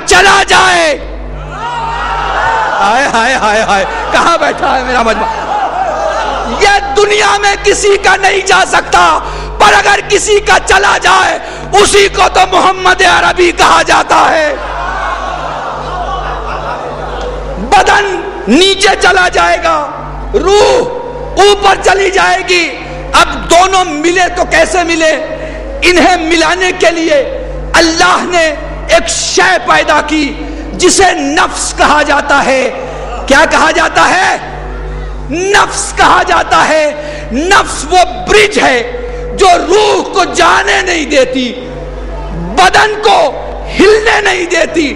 چلا جائے، ہائے ہائے ہائے ہائے، کہاں بیٹھا ہے میرا مجمع؟ یہ دنیا میں کسی کا نہیں جا سکتا، پر اگر کسی کا چلا جائے اسی کو تو محمد عربی کہا جاتا ہے۔ بدن نیچے چلا جائے گا، روح اوپر چلی جائے گی۔ اب دونوں ملے تو کیسے ملے؟ انہیں ملانے کے لیے اللہ نے ایک شے پیدا کی جسے نفس کہا جاتا ہے۔ کیا کہا جاتا ہے؟ نفس کہا جاتا ہے۔ نفس وہ برج ہے جو روح کو جانے نہیں دیتی، بدن کو ہلنے نہیں دیتی،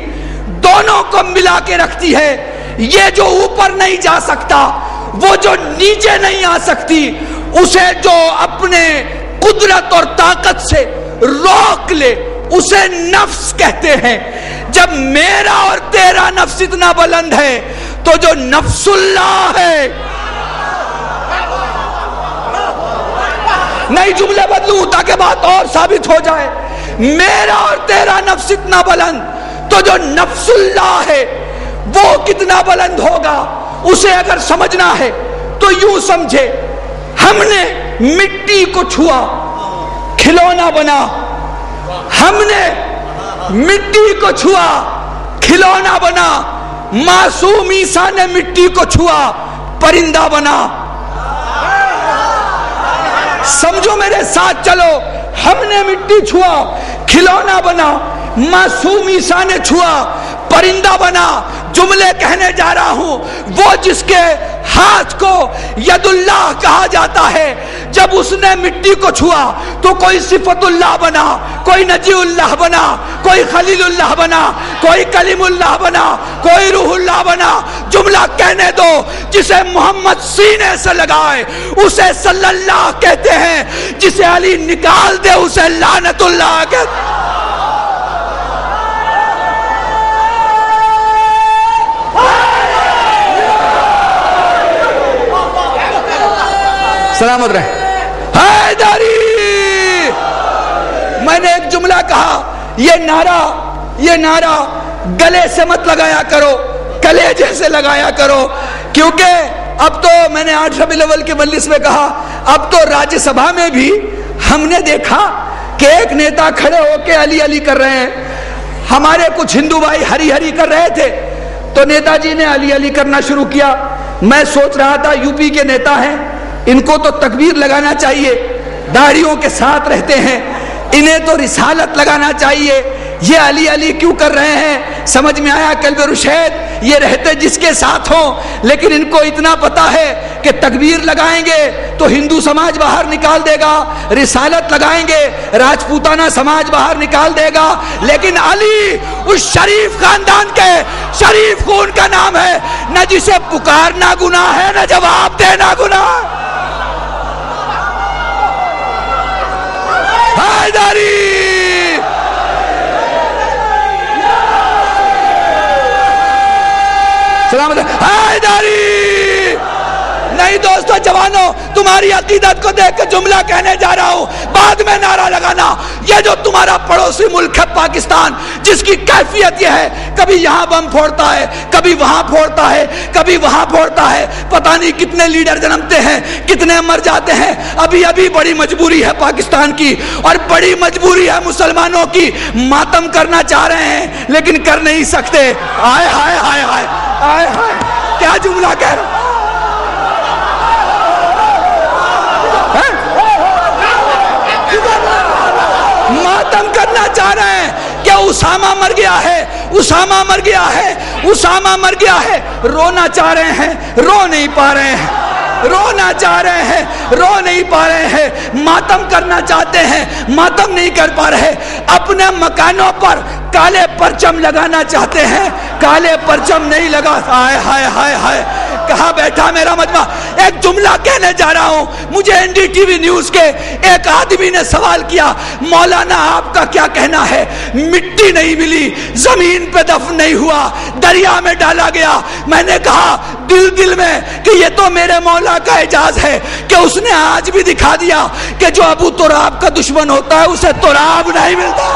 دونوں کو ملا کے رکھتی ہے۔ یہ جو اوپر نہیں جا سکتا، وہ جو نیچے نہیں آ سکتی، اسے جو اپنے قدرت اور طاقت سے روک لے اسے نفس کہتے ہیں۔ جب میرا اور تیرا نفس اتنا بلند ہے تو جو نفس اللہ ہے، نئی جملے بدلوں تاکہ بات اور ثابت ہو جائے، میرا اور تیرا نفس اتنا بلند تو جو نفس اللہ ہے وہ کتنا بلند ہوگا، اسے اگر سمجھنا ہے تو یوں سمجھے، ہم نے مٹی کو چھوا کھلونا بنا، ہم نے مٹی کو چھوا کھلونا بنا، معصوم عیسیٰ نے مٹی کو چھوا پرندہ بنا۔ سمجھو میرے ساتھ چلو، ہم نے مٹی چھوا کھلونا بنا، معصوم عیسیٰ نے چھوا پرندہ بنا۔ جملے کہنے جا رہا ہوں، وہ جس کے ہاتھ کو ید اللہ کہا جاتا ہے، جب اس نے مٹی کو چھوا تو کوئی صفت اللہ بنا، کوئی نجی اللہ بنا، کوئی خلیل اللہ بنا، کوئی کلیم اللہ بنا، کوئی روح اللہ بنا۔ جملہ کہنے دو، جسے محمد سینے سے لگائے اسے صلی اللہ کہتے ہیں، جسے علی نکال دے اسے لعنت اللہ کہتے ہیں۔ سلامت رہے حیدری۔ میں نے ایک جملہ کہا، یہ نعرہ گلے سے مت لگایا کرو، کلیجے سے لگایا کرو، کیونکہ اب تو میں نے 8 ربیع الاول کے مجلس میں کہا، اب تو راجیہ سبھا میں بھی ہم نے دیکھا کہ ایک نیتا کھڑے ہو کے علی علی کر رہے ہیں۔ ہمارے کچھ ہندو بھائی ہری ہری کر رہے تھے تو نیتا جی نے علی علی کرنا شروع کیا۔ میں سوچ رہا تھا یو پی کے نیتا ہیں، ان کو تو تکبیر لگانا چاہیے، داڑھیوں کے ساتھ رہتے ہیں، انہیں تو رسالت لگانا چاہیے، یہ علی علی کیوں کر رہے ہیں؟ سمجھ میں آیا قلب رشید، یہ رہتے جس کے ساتھ ہوں، لیکن ان کو اتنا پتا ہے کہ تکبیر لگائیں گے تو ہندو سماج باہر نکال دے گا، رسالت لگائیں گے راجپوتانہ سماج باہر نکال دے گا، لیکن علی اس شریف خاندان کے شریف خون کا نام ہے، نہ جسے پکارنا گناہ ہے نہ جواب دینا گناہ ہے۔ حیدری سلامت حیدری۔ نہیں دوستو جوانوں، تمہاری عقیدت کو دیکھ کے جملہ کہنے جا رہا ہوں، بعد میں نعرہ لگانا۔ یہ جو تمہارا پڑوسی ملک ہے پاکستان، جس کی کیفیت یہ ہے، کبھی یہاں بم پھوڑتا ہے، کبھی وہاں پھوڑتا ہے، کبھی وہاں پھوڑتا ہے، پتہ نہیں کتنے لیڈر جنمتے ہیں، کتنے مر جاتے ہیں۔ ابھی بڑی مجبوری ہے پاکستان کی، اور بڑی مجبوری ہے مسلمانوں کی۔ ماتم کرنا چاہ رہے ہیں لیکن کر نہیں سکتے۔ آئے ہائے ہائے ہائے آئے ہائے، کیا جملہ کہہ رہا ہوں۔ ماتم کرنا چاہ رہے ہیں کہ اسامہ مر گیا ہے، اسامہ مر گیا ہے، اسامہ مر گیا ہے۔ رونا چاہ رہے ہیں، رو نہیں پا رہے ہیں، رونا چاہ رہے ہیں، رو نہیں پا رہے ہیں۔ ماتم کرنا چاہتے ہیں، ماتم نہیں کر پا رہے۔ اپنے مکانوں پر کالے پرچم لگانا چاہتے ہیں، کالے پرچم نہیں لگا۔ ہائے ہائے ہائے ہائے، کہاں بیٹھا میرا مجمع؟ ایک جملہ کہنے جا رہا ہوں۔ مجھے N D T V news کے ایک آدمی نے سوال کیا، مولانا آپ کا کیا کہنا ہے؟ مٹی نہیں ملی، زمین پہ دفن نہیں ہوا، دریا میں ڈالا گیا۔ میں نے کہا دل میں کہ یہ تو میرے مولا کا اعجاز ہے کہ اس نے آج بھی دکھا دیا کہ جو ابو تراب کا دشمن ہوتا ہے اسے تراب نہیں ملتا۔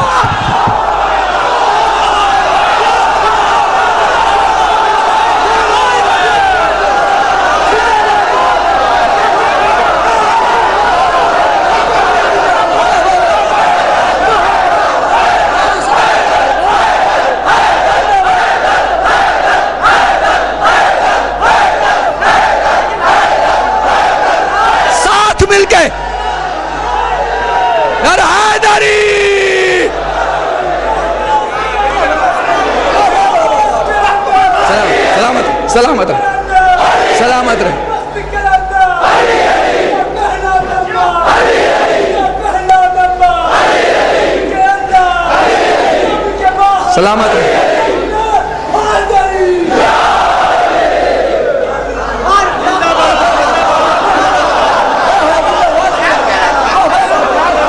سلامت رہے، سلامت رہے. سلامت رہے.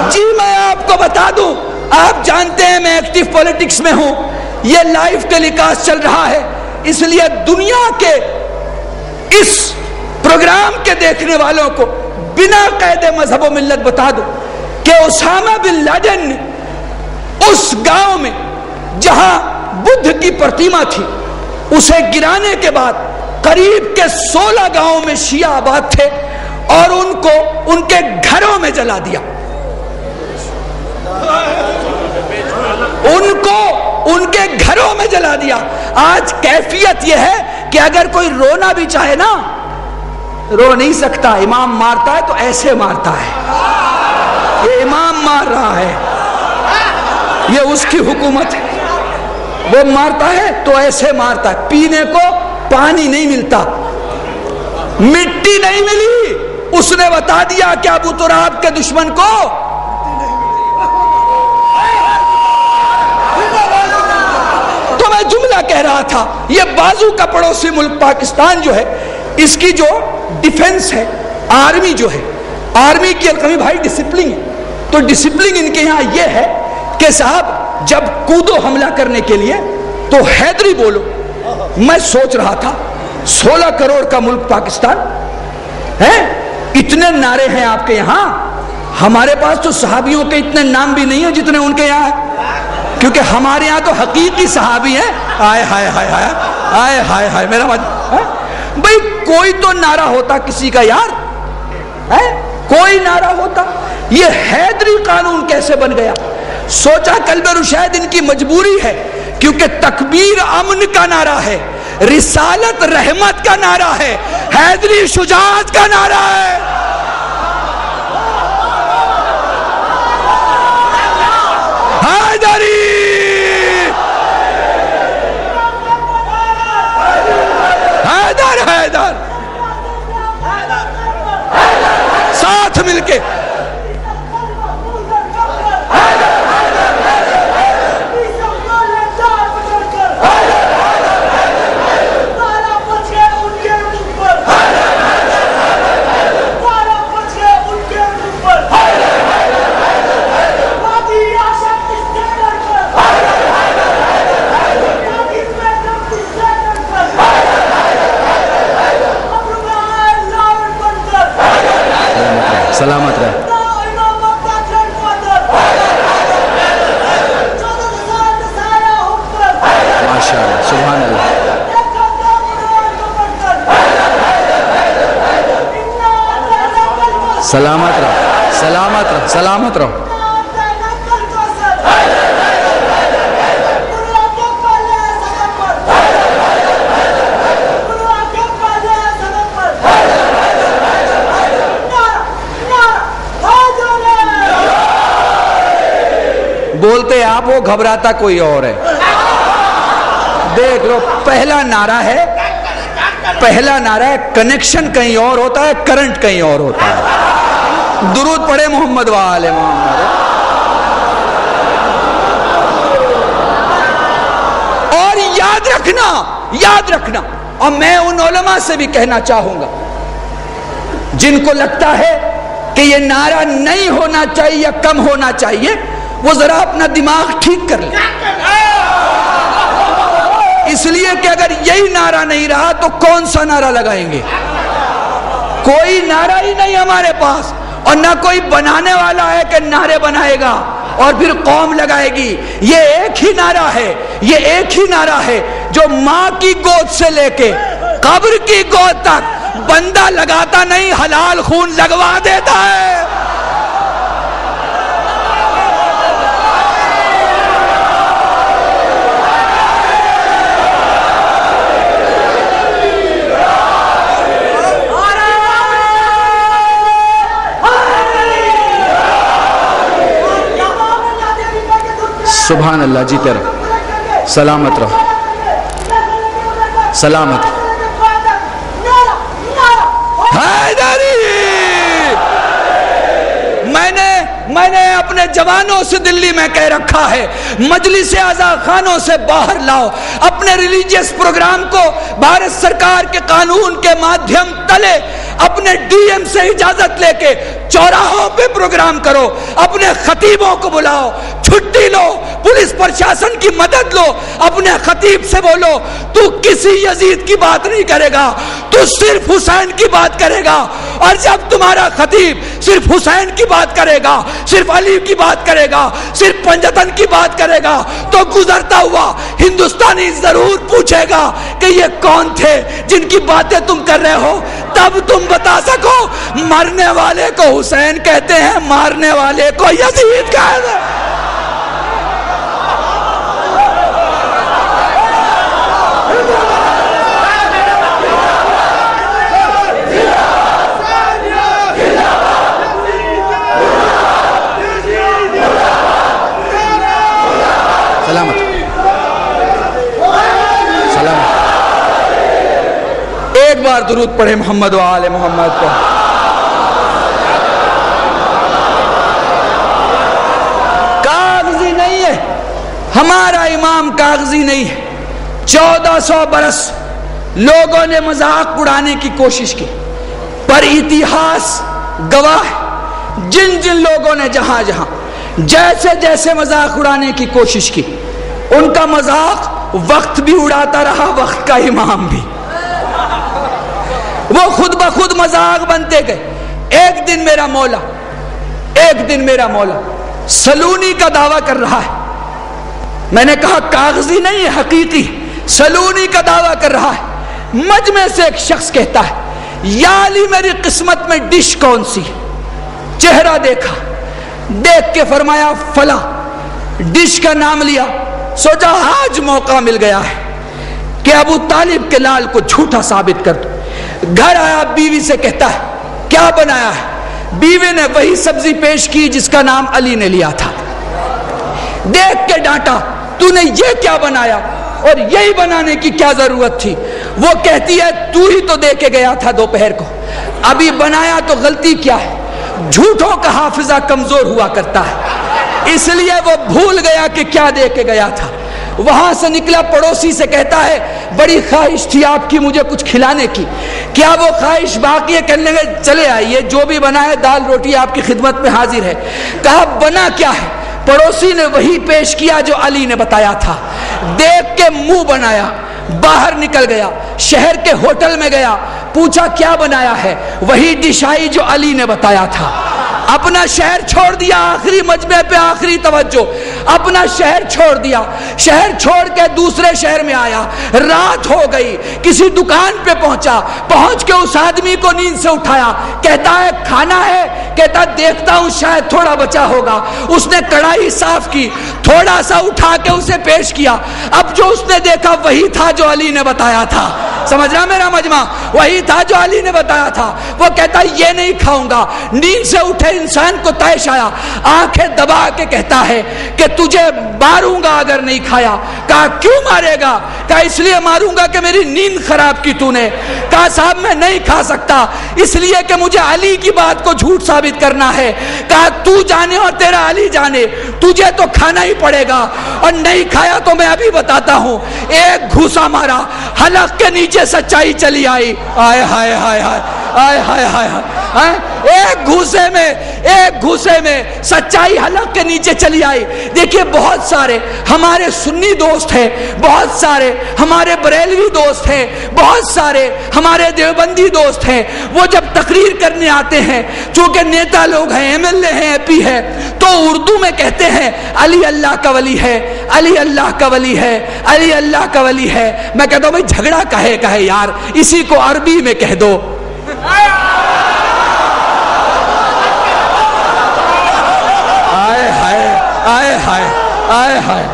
جی میں آپ کو بتا دوں، آپ جانتے ہیں میں ایکٹیو پولیٹکس میں ہوں، یہ لائیو ٹیلی کاسٹ چل رہا ہے، اس لیے دنیا کے اس پروگرام کے دیکھنے والوں کو بنا قید مذہب و ملت بتا دوں کہ اسامہ بن لادن نے اس گاؤں میں جہاں بدھ کی پرتیما تھی اسے گرانے کے بعد قریب کے 16 گاؤں میں شیعہ آباد تھے اور ان کو ان کے گھروں میں جلا دیا. ان کو ان کے گھروں میں جلا دیا. آج کیفیت یہ ہے کہ اگر کوئی رونا بھی چاہے نا رو نہیں سکتا. امام مارتا ہے تو ایسے مارتا ہے، یہ امام مار رہا ہے، یہ اس کی حکومت ہے، وہ مارتا ہے تو ایسے مارتا ہے. پینے کو پانی نہیں ملتا، مٹی نہیں ملی، اس نے بتا دیا کہ ابو تراب کے دشمن کو تو میں جملہ کہہ رہا تھا. یہ بازو کا پڑوسی ملک پاکستان جو ہے، اس کی جو ڈیفنس ہے، آرمی جو ہے، آرمی کی القمی بھائی ڈسپلن ہے. تو ڈسپلن ان کے یہاں یہ ہے کہ صاحب جب کودو حملہ کرنے کے لیے تو حیدری بولو. میں سوچ رہا تھا 16 کروڑ کا ملک پاکستان ہے، اتنے نعرے ہیں آپ کے یہاں، ہمارے پاس تو صحابیوں کے اتنے نام بھی نہیں ہیں جتنے ان کے یہاں ہیں، کیونکہ ہمارے یہاں تو حقیقی صحابی ہیں. آئے ہائے ہائے ہائے آئے ہائے ہائے میرا بھائی کوئی تو نعرہ ہوتا کسی کا یار، کوئی نعرہ ہوتا. یہ حیدری قانون کیسے بن گیا؟ سوچا قلب رشید ان کی مجبوری ہے، کیونکہ تکبیر امن کا نعرہ ہے، رسالت رحمت کا نعرہ ہے، حیدری شجاعت کا نعرہ ہے. حیدری حیدر حیدر ساتھ مل کے سلامت رہے. ماشاءاللہ سبحان اللہ. سلامت رہو، سلامت رہو، سلامت رہو. بولتے آپ وہ گھبراتا کوئی اور ہے. دیکھ لو پہلا نعرہ ہے، پہلا نعرہ ہے، کنیکشن کہیں اور ہوتا ہے، کرنٹ کہیں اور ہوتا ہے. درود پڑھے محمد وآل محمد. اور یاد رکھنا اور میں ان علماء سے بھی کہنا چاہوں گا جن کو لگتا ہے کہ یہ نعرہ نہیں ہونا چاہیے یا کم ہونا چاہیے، وہ ذرا اپنا دماغ ٹھیک کر لیں. اس لیے کہ اگر یہی نعرہ نہیں رہا تو کون سا نعرہ لگائیں گے؟ کوئی نعرہ ہی نہیں ہمارے پاس، اور نہ کوئی بنانے والا ہے کہ نعرے بنائے گا اور پھر قوم لگائے گی. یہ ایک ہی نعرہ ہے، یہ ایک ہی نعرہ ہے جو ماں کی گود سے لے کے قبر کی گود تک بندہ لگاتا نہیں، حلال خون لگوا دیتا ہے. سبحان اللہ. جیتے رہو، سلامت رہو، سلامت. حیدری. میں نے اپنے جوانوں سے دلی میں کہہ رکھا ہے مجلس اعضاء خانوں سے باہر لاؤ, اپنے ریلیجیس پروگرام کو بھارت سرکار کے قانون کے مادھیم تلے اپنے ڈی ایم سے اجازت لے کے چوراہوں پہ پروگرام کرو, اپنے خطیبوں کو بلاؤ, چھٹی لو, پولیس پرشاسن کی مدد لو, اپنے خطیب سے بولو تو کسی یزید کی بات نہیں کرے گا, تو صرف حسین کی بات کرے گا. اور جب تمہارا خطیب صرف حسین کی بات کرے گا, صرف علی کی بات کرے گا, صرف پنجتن کی بات کرے گا, تو گزرتا ہوا ہندوستانی ضرور پوچھے گا کہ یہ کون تھے جن کی باتیں تم کر رہے ہو. تب تم بتا سکو مرنے والے کو حسین کہتے ہیں, مارنے والے کو یزید کہتے ہیں. سلامت سلامت. ایک بار درود پڑھے محمد و آل محمد کو. کاغذی نہیں ہے ہمارا امام, کاغذی نہیں ہے. 1400 برس لوگوں نے مذاق اڑانے کی کوشش کی, پر اتہاس گواہ ہے جن جن لوگوں نے جہاں جہاں جیسے جیسے مذاق اڑانے کی کوشش کی, ان کا مذاق وقت بھی اڑاتا رہا, وقت کا امام بھی. وہ خود بخود مذاق بنتے گئے. ایک دن میرا مولا سلونی کا دعویٰ کر رہا ہے. میں نے کہا کاغذی نہیں ہے, حقیقی سلونی کا دعویٰ کر رہا ہے. مجمع سے ایک شخص کہتا ہے یا علی میری قسمت میں ڈش کون سی ہے؟ چہرہ دیکھا, دیکھ کے فرمایا فلاں. ڈش کا نام لیا, سوچا آج موقع مل گیا ہے کہ ابو طالب کے لال کو جھوٹا ثابت کر دو. گھر آیا, بیوی سے کہتا ہے کیا بنایا ہے؟ بیوی نے وہی سبزی پیش کی جس کا نام علی نے لیا تھا. دیکھ کے ڈانٹا, تو نے یہ کیا بنایا اور یہی بنانے کی کیا ضرورت تھی؟ وہ کہتی ہے تو ہی تو دے کے گیا تھا دوپہر کو, ابھی بنایا تو غلطی کیا ہے؟ جھوٹوں کا حافظہ کمزور ہوا کرتا ہے, اس لیے وہ بھول گیا کہ کیا دے کے گیا تھا. وہاں سے نکلا, پڑوسی سے کہتا ہے بڑی خواہش تھی آپ کی مجھے کچھ کھلانے کی, کیا وہ خواہش باقی ہے؟ کہنے لگے چلے آئیے, جو بھی بنا ہے دال روٹی آپ کی خدمت میں حاضر ہے. کہا بنا کیا ہے؟ پڑوسی نے وہی پیش کیا جو علی نے بتایا تھا. دیکھ کے منہ بنایا, باہر نکل گیا, شہر کے ہوٹل میں گیا, پوچھا کیا بنایا ہے؟ وہی ڈش آئی جو علی نے بتایا تھا. اپنا شہر چھوڑ دیا, آخری مجمع پہ آخری توجہ, اپنا شہر چھوڑ دیا, شہر چھوڑ کے دوسرے شہر میں آیا. رات ہو گئی, کسی دکان پہ پہنچا, پہنچ کے اس آدمی کو نیند سے اٹھایا, کہتا ہے کھانا ہے؟ کہتا دیکھتا ہوں شاید تھوڑا بچا ہوگا. اس نے کڑھائی صاف کی, تھوڑا سا اٹھا کے اسے پیش کیا. اب جو اس نے دیکھا وہی تھا جو علی نے بتایا تھا. سمجھ رہا میرا مجمع؟ وہی تھا جو علی نے بتایا تھا. وہ کہتا یہ نہیں کھاؤں گا. نیند سے اٹھے انسان کو طیش آیا, آنکھیں دبا کے کہتا ہے کہ تجھے ماروں گا اگر نہیں کھایا. کہا کیوں مارے گا؟ کہا اس لیے ماروں گا کہ میری نیند خراب کی تو نے. کہا صاحب میں نہیں کھا سکتا اس لیے کہ مجھے علی کی بات کو جھوٹ ثابت کرنا ہے. کہا تو جانے اور تیرا علی جانے, تجھے تو کھانا ہی پڑے گا, اور نہیں کھایا تو میں ابھی بتاتا ہوں. ایک گھوسا مارا, حلق کے نیچے سچائی چلی آئی. آئے ہائے ہائے ہائے آئے ہائے ہائے ہائے, ایک گھوسے میں سچائی حلق کے نیچے چلی آئی. دیکھیے بہت سارے ہمارے سنی دوست ہیں, بہت سارے ہمارے بریلوی دوست ہیں, بہت سارے ہمارے دیوبندی دوست ہیں. وہ جب تقریر کرنے آتے ہیں, چونکہ نیتا لوگ ہیں, ایم ایل اے ہیں, اے پی ہے, تو اردو میں کہتے ہیں علی اللہ کا ولی ہے, علی اللہ کا ولی ہے, علی اللہ کا ولی ہے. میں کہتا ہوں بھائی جھگڑا کہے یار, اسی کو عربی میں کہہ دو. آئے ہائے آئے ہائے,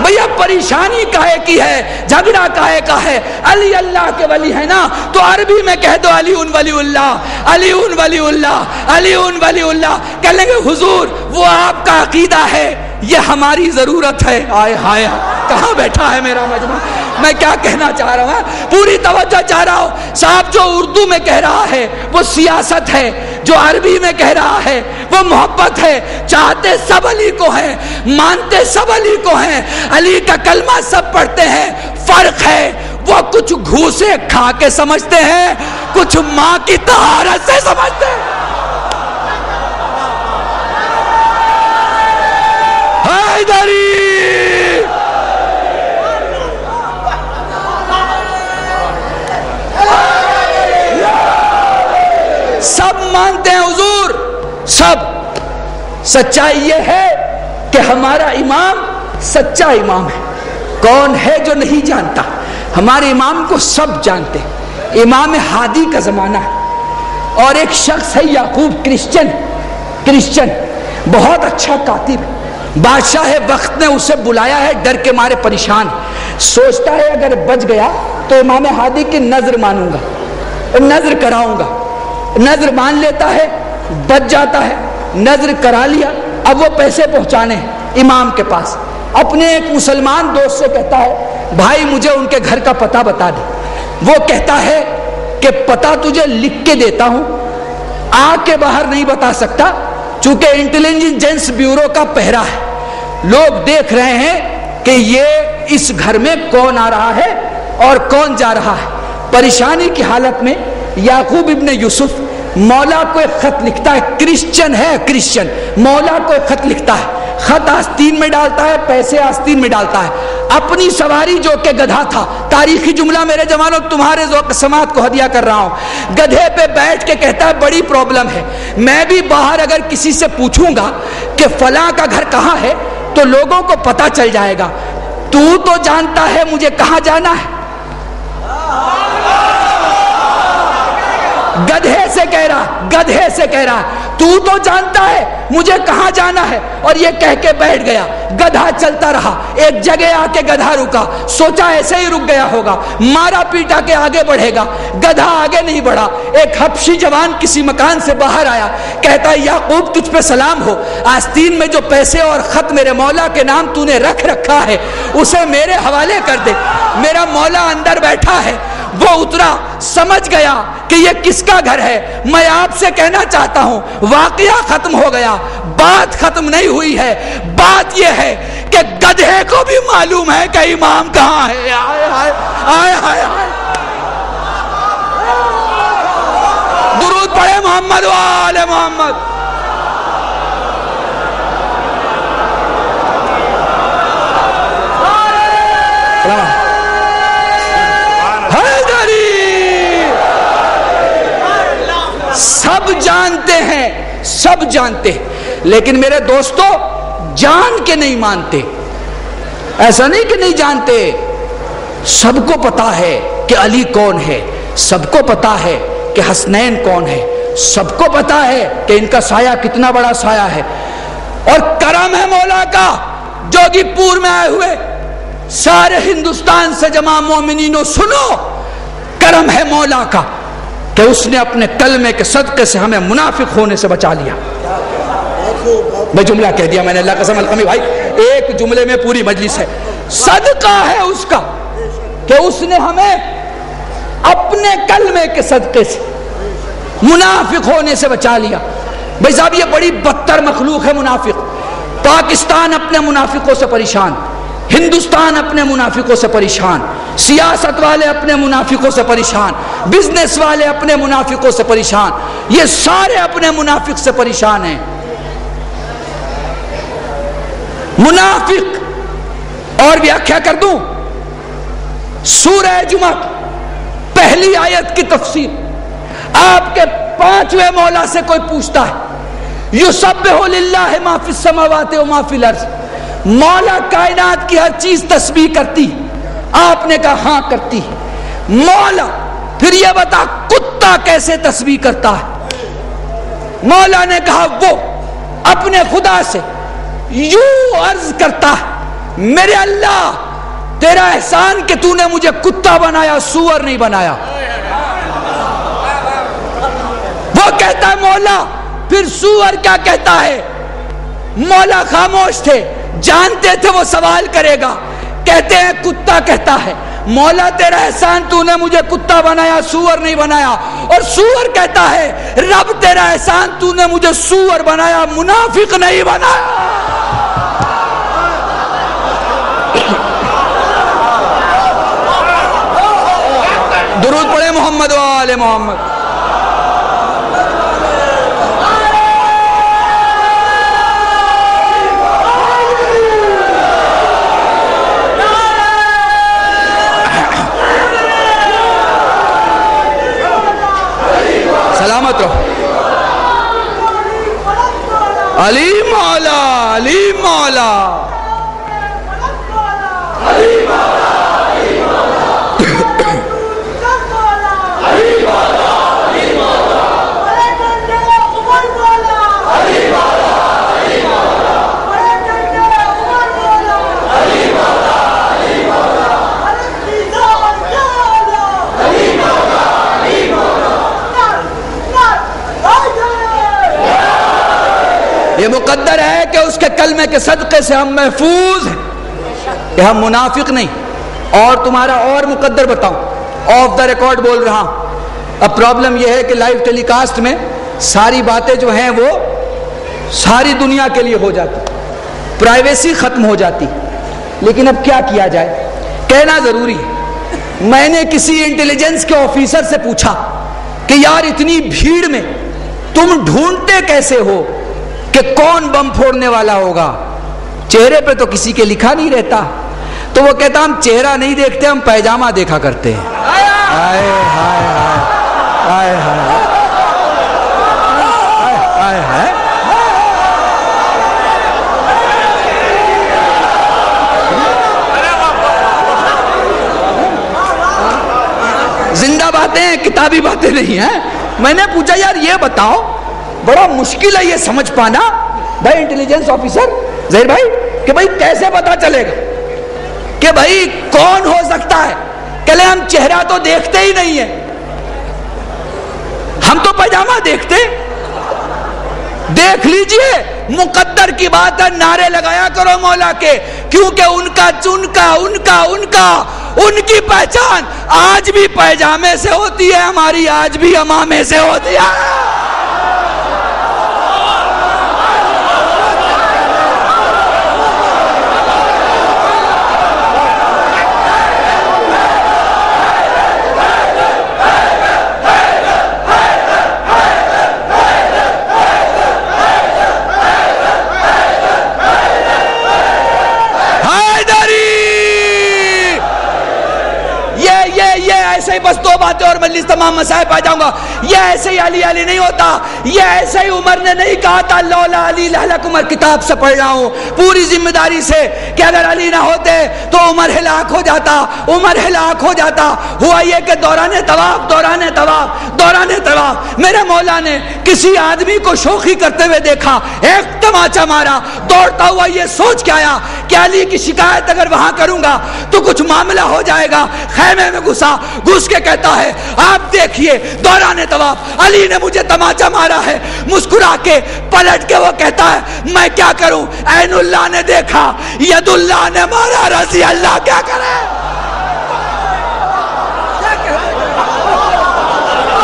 بھیا پریشانی کاہے کی ہے, جھگڑا کاہے کا ہے؟ علی اللہ کے ولی ہے نا, تو عربی میں کہہ دو علی ولی اللہ, علی ولی اللہ, علی ولی اللہ. کہہ لیں گے حضور وہ آپ کا عقیدہ ہے, یہ ہماری ضرورت ہے. آئے ہائے, کہاں بیٹھا ہے میرا مجمع؟ میں کیا کہنا چاہ رہا ہوں؟ پوری توجہ چاہ رہا ہوں صاحب. جو اردو میں کہہ رہا ہے وہ سیاست ہے، جو عربی میں کہہ رہا ہے وہ محبت ہے. چاہتے سب علی کو ہیں، مانتے سب علی کو ہیں، علی کا کلمہ سب پڑھتے ہیں. فرق ہے وہ کچھ گھوسے کھا کے سمجھتے ہیں، کچھ ماں کی طہارت سے سمجھتے ہیں. حیدری سب مانتے ہیں حضور، سب. سچائی یہ ہے کہ ہمارا امام سچا امام ہے. کون ہے جو نہیں جانتا؟ ہمارے امام کو سب جانتے ہیں. امام ہادی کا زمانہ ہے اور ایک شخص ہے یعقوب کرسچن بہت اچھا کاتب ہے. بادشاہ وقت نے اسے بلایا ہے، ڈر کے مارے پریشان. سوچتا ہے اگر بچ گیا تو امام ہادی کی نظر مانوں گا، نظر کراؤں گا. نظر مان لیتا ہے، بچ جاتا ہے. نظر کرا لیا، اب وہ پیسے پہنچانے ہیں امام کے پاس. اپنے ایک مسلمان دوست سے کہتا ہے بھائی مجھے ان کے گھر کا پتہ بتا دے. وہ کہتا ہے کہ پتہ تجھے لکھ کے دیتا ہوں، آ کے باہر نہیں بتا سکتا چونکہ انٹیلیجنس بیورو کا پہرا ہے. لوگ دیکھ رہے ہیں کہ یہ اس گھر میں کون آ رہا ہے اور کون جا رہا ہے. پریشانی کی حالت میں یعقوب ابن یوسف مولا کو ایک خط لکھتا ہے. کرسچن ہے، کرسچن مولا کو ایک خط لکھتا ہے. خط آستین میں ڈالتا ہے، پیسے آستین میں ڈالتا ہے. اپنی سواری جو کہ گدھا تھا، تاریخی جملہ میرے جوانوں تمہارے ذوق سماعت کو ہدیہ کر رہا ہوں، گدھے پہ بیٹھ کے کہتا ہے بڑی پرابلم ہے. میں بھی باہر اگر کسی سے پوچھوں گا کہ فلاں کا گھر کہاں ہے تو لوگوں کو پتہ چل جائے گا. تو جانتا ہے مجھے کہاں جانا ہے. گدھے سے کہہ رہا تو جانتا ہے مجھے کہاں جانا ہے. اور یہ کہہ کے بیٹھ گیا. گدھا چلتا رہا، ایک جگہ آ کے گدھا رکا. سوچا ایسے ہی رک گیا ہوگا، مارا پیٹا کے آگے بڑھے گا. گدھا آگے نہیں بڑھا. ایک حبشی جوان کسی مکان سے باہر آیا، کہتا ہے یعقوب تجھ پہ سلام ہو، آستین میں جو پیسے اور خط میرے مولا کے نام تو نے رکھا ہے اسے میرے حوالے کر دے. میرا مولا اندر بیٹھا ہے. وہ اترا، سمجھ گیا کہ یہ کس کا گھر ہے. میں آپ سے کہنا چاہتا ہوں واقعہ ختم ہو گیا، بات ختم نہیں ہوئی ہے. بات یہ ہے کہ گدھے کو بھی معلوم ہے کہ امام کہاں ہے. آئے آئے آئے آئے آئے. درود پڑھے محمد و آل محمد. سب جانتے ہیں لیکن میرے دوستو جان کے نہیں مانتے. ایسا نہیں کہ نہیں جانتے، سب کو پتا ہے کہ علی کون ہے، سب کو پتا ہے کہ حسنین کون ہے، سب کو پتا ہے کہ ان کا سایہ کتنا بڑا سایہ ہے. اور کرم ہے مولا کا جوگی پور میں آئے ہوئے سارے ہندوستان سے جمع مومنینوں سنو. کرم ہے مولا کا کہ اس نے اپنے کلمے کے صدقے سے ہمیں منافق ہونے سے بچا لیا. میں جملہ کہہ دیا میں نے، اللہ قسم القمی بھائی ایک جملے میں پوری مجلس ہے. صدقہ ہے اس کا کہ اس نے ہمیں اپنے کلمے کے صدقے سے منافق ہونے سے بچا لیا. بھائی صاحب یہ بڑی بدتر مخلوق ہے منافق. پاکستان اپنے منافقوں سے پریشان، ہندوستان اپنے منافقوں سے پریشان، سیاست والے اپنے منافقوں سے پریشان، بزنس والے اپنے منافقوں سے پریشان، یہ سارے اپنے منافق سے پریشان ہیں. منافق اور ویاخیا کر دوں، سورہ جمعہ پہلی آیت کی تفسیر آپ کے پانچویں مولا سے کوئی پوچھتا ہے یسبح للہ ما فی السماوات و ما فی الارض، مولا کائنات کی ہر چیز تسبیح کرتی. آپ نے کہا ہاں کرتی ہے. مولا پھر یہ بتا کتا کیسے تسبیح کرتا ہے؟ مولا نے کہا وہ اپنے خدا سے یوں عرض کرتا ہے میرے اللہ تیرا احسان کہ تو نے مجھے کتا بنایا، سور نہیں بنایا. وہ کہتا ہے مولا پھر سور کیا کہتا ہے؟ مولا خاموش تھے، جانتے تھے وہ سوال کرے گا. کہتے ہیں کتا کہتا ہے مولا تیرا احسان تو نے مجھے کتا بنایا سور نہیں بنایا، اور سور کہتا ہے رب تیرا احسان تو نے مجھے سور بنایا منافق نہیں بنایا۔ درود پڑھے محمد و آل محمد۔ سلامت رہو۔ علی مولا علی مولا یہ مقدر ہے کہ اس کے کلمے کے صدقے سے ہم محفوظ ہیں کہ ہم منافق نہیں۔ اور تمہارا اور مقدر بتاؤں، آف دا ریکارڈ بول رہا ہوں۔ اب پرابلم یہ ہے کہ لائیو ٹیلی کاسٹ میں ساری باتیں جو ہیں وہ ساری دنیا کے لیے ہو جاتی، پرائیویسی ختم ہو جاتی، لیکن اب کیا کیا جائے، کہنا ضروری ہے۔ میں نے کسی انٹیلیجنس کے آفیسر سے پوچھا کہ یار اتنی بھیڑ میں تم ڈھونڈتے کیسے ہو کہ کون بم پھوڑنے والا ہوگا، چہرے پہ تو کسی کے لکھا نہیں رہتا۔ تو وہ کہتا ہم چہرہ نہیں دیکھتے، ہم پیجامہ دیکھا کرتے ہیں۔ ہائے ہائے ہائے ہائے ہائے۔ زندہ باتیں ہیں، کتابی باتیں نہیں ہیں۔ میں نے پوچھا یار یہ بتاؤ، بڑا مشکل ہے یہ سمجھ پانا بھائی انٹیلیجنس آفیسر ظہیر بھائی کہ بھائی کیسے پتا چلے گا کہ بھائی کون ہو سکتا ہے؟ کہ ہم چہرہ تو دیکھتے ہی نہیں ہے، ہم تو پاجامہ دیکھتے۔ دیکھ لیجئے مقدر کی بات ہے، نعرے لگایا کرو مولا کے، کیونکہ ان کی پہچان آج بھی پائجامے سے ہوتی ہے، ہماری آج بھی امامے سے ہوتی ہے۔ ایسے ہی بس دو باتیں اور مجلس تمام مسائل پا جاؤں گا۔ یہ ایسے ہی علی علی نہیں ہوتا، یہ ایسے ہی عمر نے نہیں کہا تھا لولا علی لہلک عمر، کتاب سے پڑھ رہا ہوں پوری ذمہ داری سے کہ اگر علی نہ ہوتے تو عمر ہلاک ہو جاتا، عمر ہلاک ہو جاتا۔ ہوا یہ کہ دوران طواف میرے مولا نے کسی آدمی کو شوخی کرتے ہوئے دیکھا، ایک تماچا مارا، دوڑتا ہوا یہ سوچ کے آیا کہ علی کی شکایت اگر وہاں کروں گا تو کچھ معاملہ ہو جائے گا۔ خیمے میں گھس کے کہتا ہے آپ دیکھیے دوران طواف علی نے مجھے تماچا مارا ہے۔ مسکرا کے پلٹ کے وہ کہتا ہے میں کیا کروں، عین اللہ نے دیکھا، ید اللہ نے مارا، رضی اللہ کیا کرے۔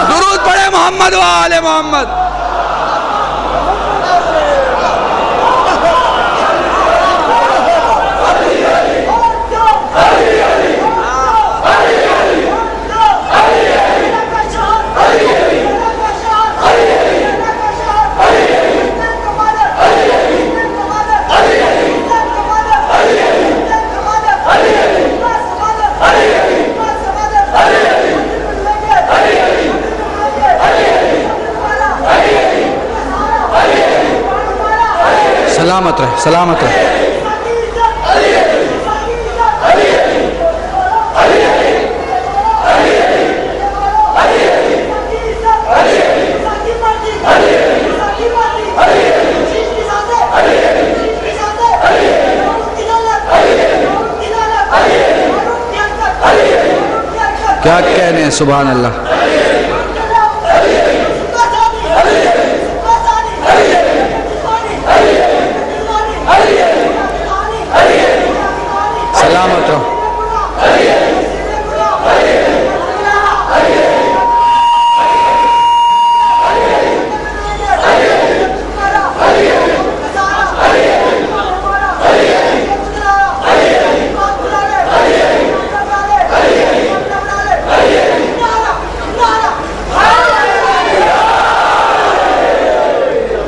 درود پڑھے محمد و آل محمد۔ سلامت رہے، سلامت رہے۔ کیا کہنے ہیں، سبحان اللہ۔ سلامت اترو.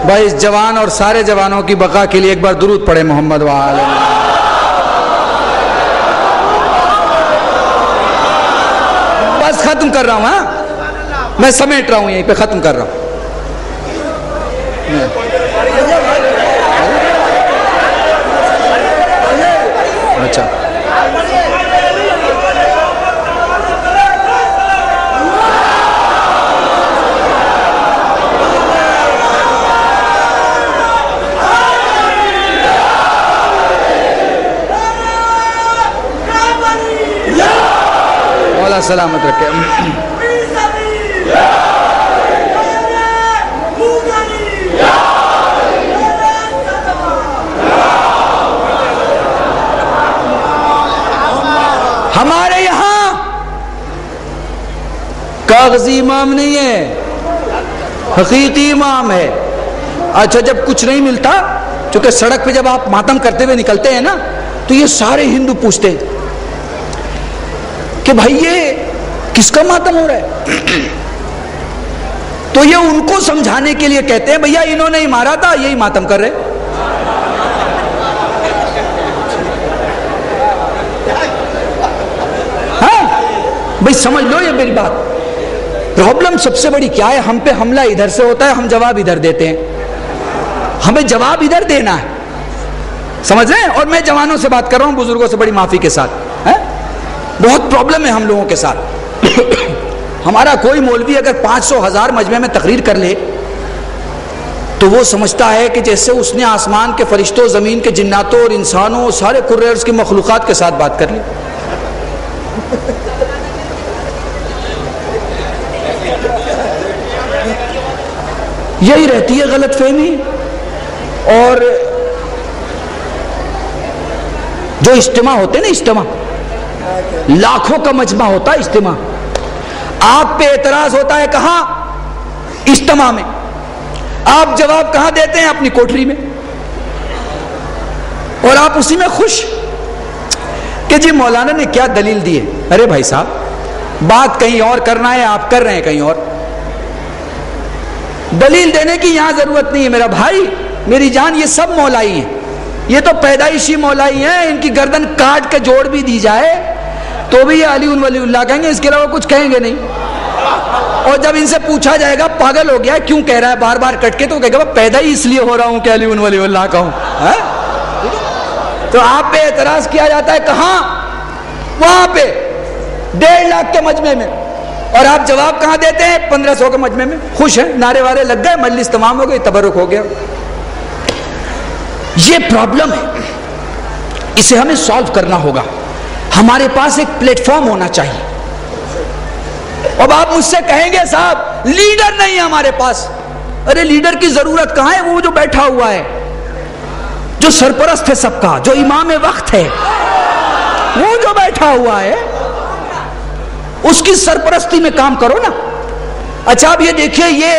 بھائی اس جوان اور سارے جوانوں کی بقا کے لیے ایک بار درود پڑھے محمد وآلہ. بس ختم کر رہا ہوں. ہاں میں سمیٹ رہا ہوں, یہیں پہ ختم کر رہا ہوں. اچھا سلامت رکھے. ہمارے یہاں کاغذی امام نہیں ہے, حقیقی امام ہے. اچھا جب کچھ نہیں ملتا, چونکہ سڑک پہ جب آپ ماتم کرتے ہوئے نکلتے ہیں نا, تو یہ سارے ہندو پوچھتے ہیں کہ بھائی یہ کس کا ماتم ہو رہا ہے. تو یہ ان کو سمجھانے کے لیے کہتے ہیں بھیا انہوں نے ہی مارا تھا, یہی ماتم کر رہے. ہاں بھائی سمجھ لو یہ میری بات. پرابلم سب سے بڑی کیا ہے, ہم پہ حملہ ادھر سے ہوتا ہے, ہم جواب ادھر دیتے ہیں. ہمیں جواب ادھر دینا ہے, سمجھ رہے ہیں. اور میں جوانوں سے بات کر رہا ہوں, بزرگوں سے بڑی معافی کے ساتھ. بہت پرابلم ہے ہم لوگوں کے ساتھ. ہمارا کوئی مولوی اگر 500,000 مجمع میں تقریر کر لے تو وہ سمجھتا ہے کہ جیسے اس نے آسمان کے فرشتوں, زمین کے جناتوں اور انسانوں, سارے کررز کی مخلوقات کے ساتھ بات کر لی. یہی رہتی ہے غلط فہمی. اور جو اجتماع ہوتے ہیں نا, اجتماع لاکھوں کا مجمع ہوتا ہے, اجتماع. آپ پہ اعتراض ہوتا ہے کہاں؟ اجتماع میں. آپ جواب کہاں دیتے ہیں؟ اپنی کوٹری میں. اور آپ اسی میں خوش کہ جی مولانا نے کیا دلیل دی ہے. ارے بھائی صاحب بات کہیں اور کرنا ہے, آپ کر رہے ہیں کہیں اور. دلیل دینے کی یہاں ضرورت نہیں ہے میرا بھائی, میری جان. یہ سب مولائی ہیں, یہ تو پیدائشی مولائی ہیں. ان کی گردن کاٹ کے جوڑ بھی دی جائے تو بھی یہ علی ولی اللہ کہیں گے, اس کے علاوہ کچھ کہیں گے نہیں. اور جب ان سے پوچھا جائے گا پاگل ہو گیا ہے کیوں کہہ رہا ہے بار بار کٹ کے, تو کہے گا پیدا ہی اس لیے ہو رہا ہوں کہ علی ولی اللہ کہوں. تو آپ پہ اعتراض کیا جاتا ہے کہاں؟ وہاں پہ 1.5 لاکھ کے مجمع میں. اور آپ جواب کہاں دیتے ہیں؟ 1500 کے مجمع میں. خوش ہیں, نعرے وارے لگ گئے, مجلس تمام ہو گئی, تبرک ہو گیا. یہ پرابلم ہے, اسے ہمیں سالو کرنا ہوگا. ہمارے پاس ایک پلیٹ فارم ہونا چاہیے. اب آپ مجھ سے کہیں گے صاحب لیڈر نہیں ہے ہمارے پاس. ارے لیڈر کی ضرورت کہاں ہے؟ وہ جو بیٹھا ہوا ہے, جو سرپرست ہے سب کا, جو امام وقت ہے, وہ جو بیٹھا ہوا ہے, اس کی سرپرستی میں کام کرو نا. اچھا اب یہ دیکھیے, یہ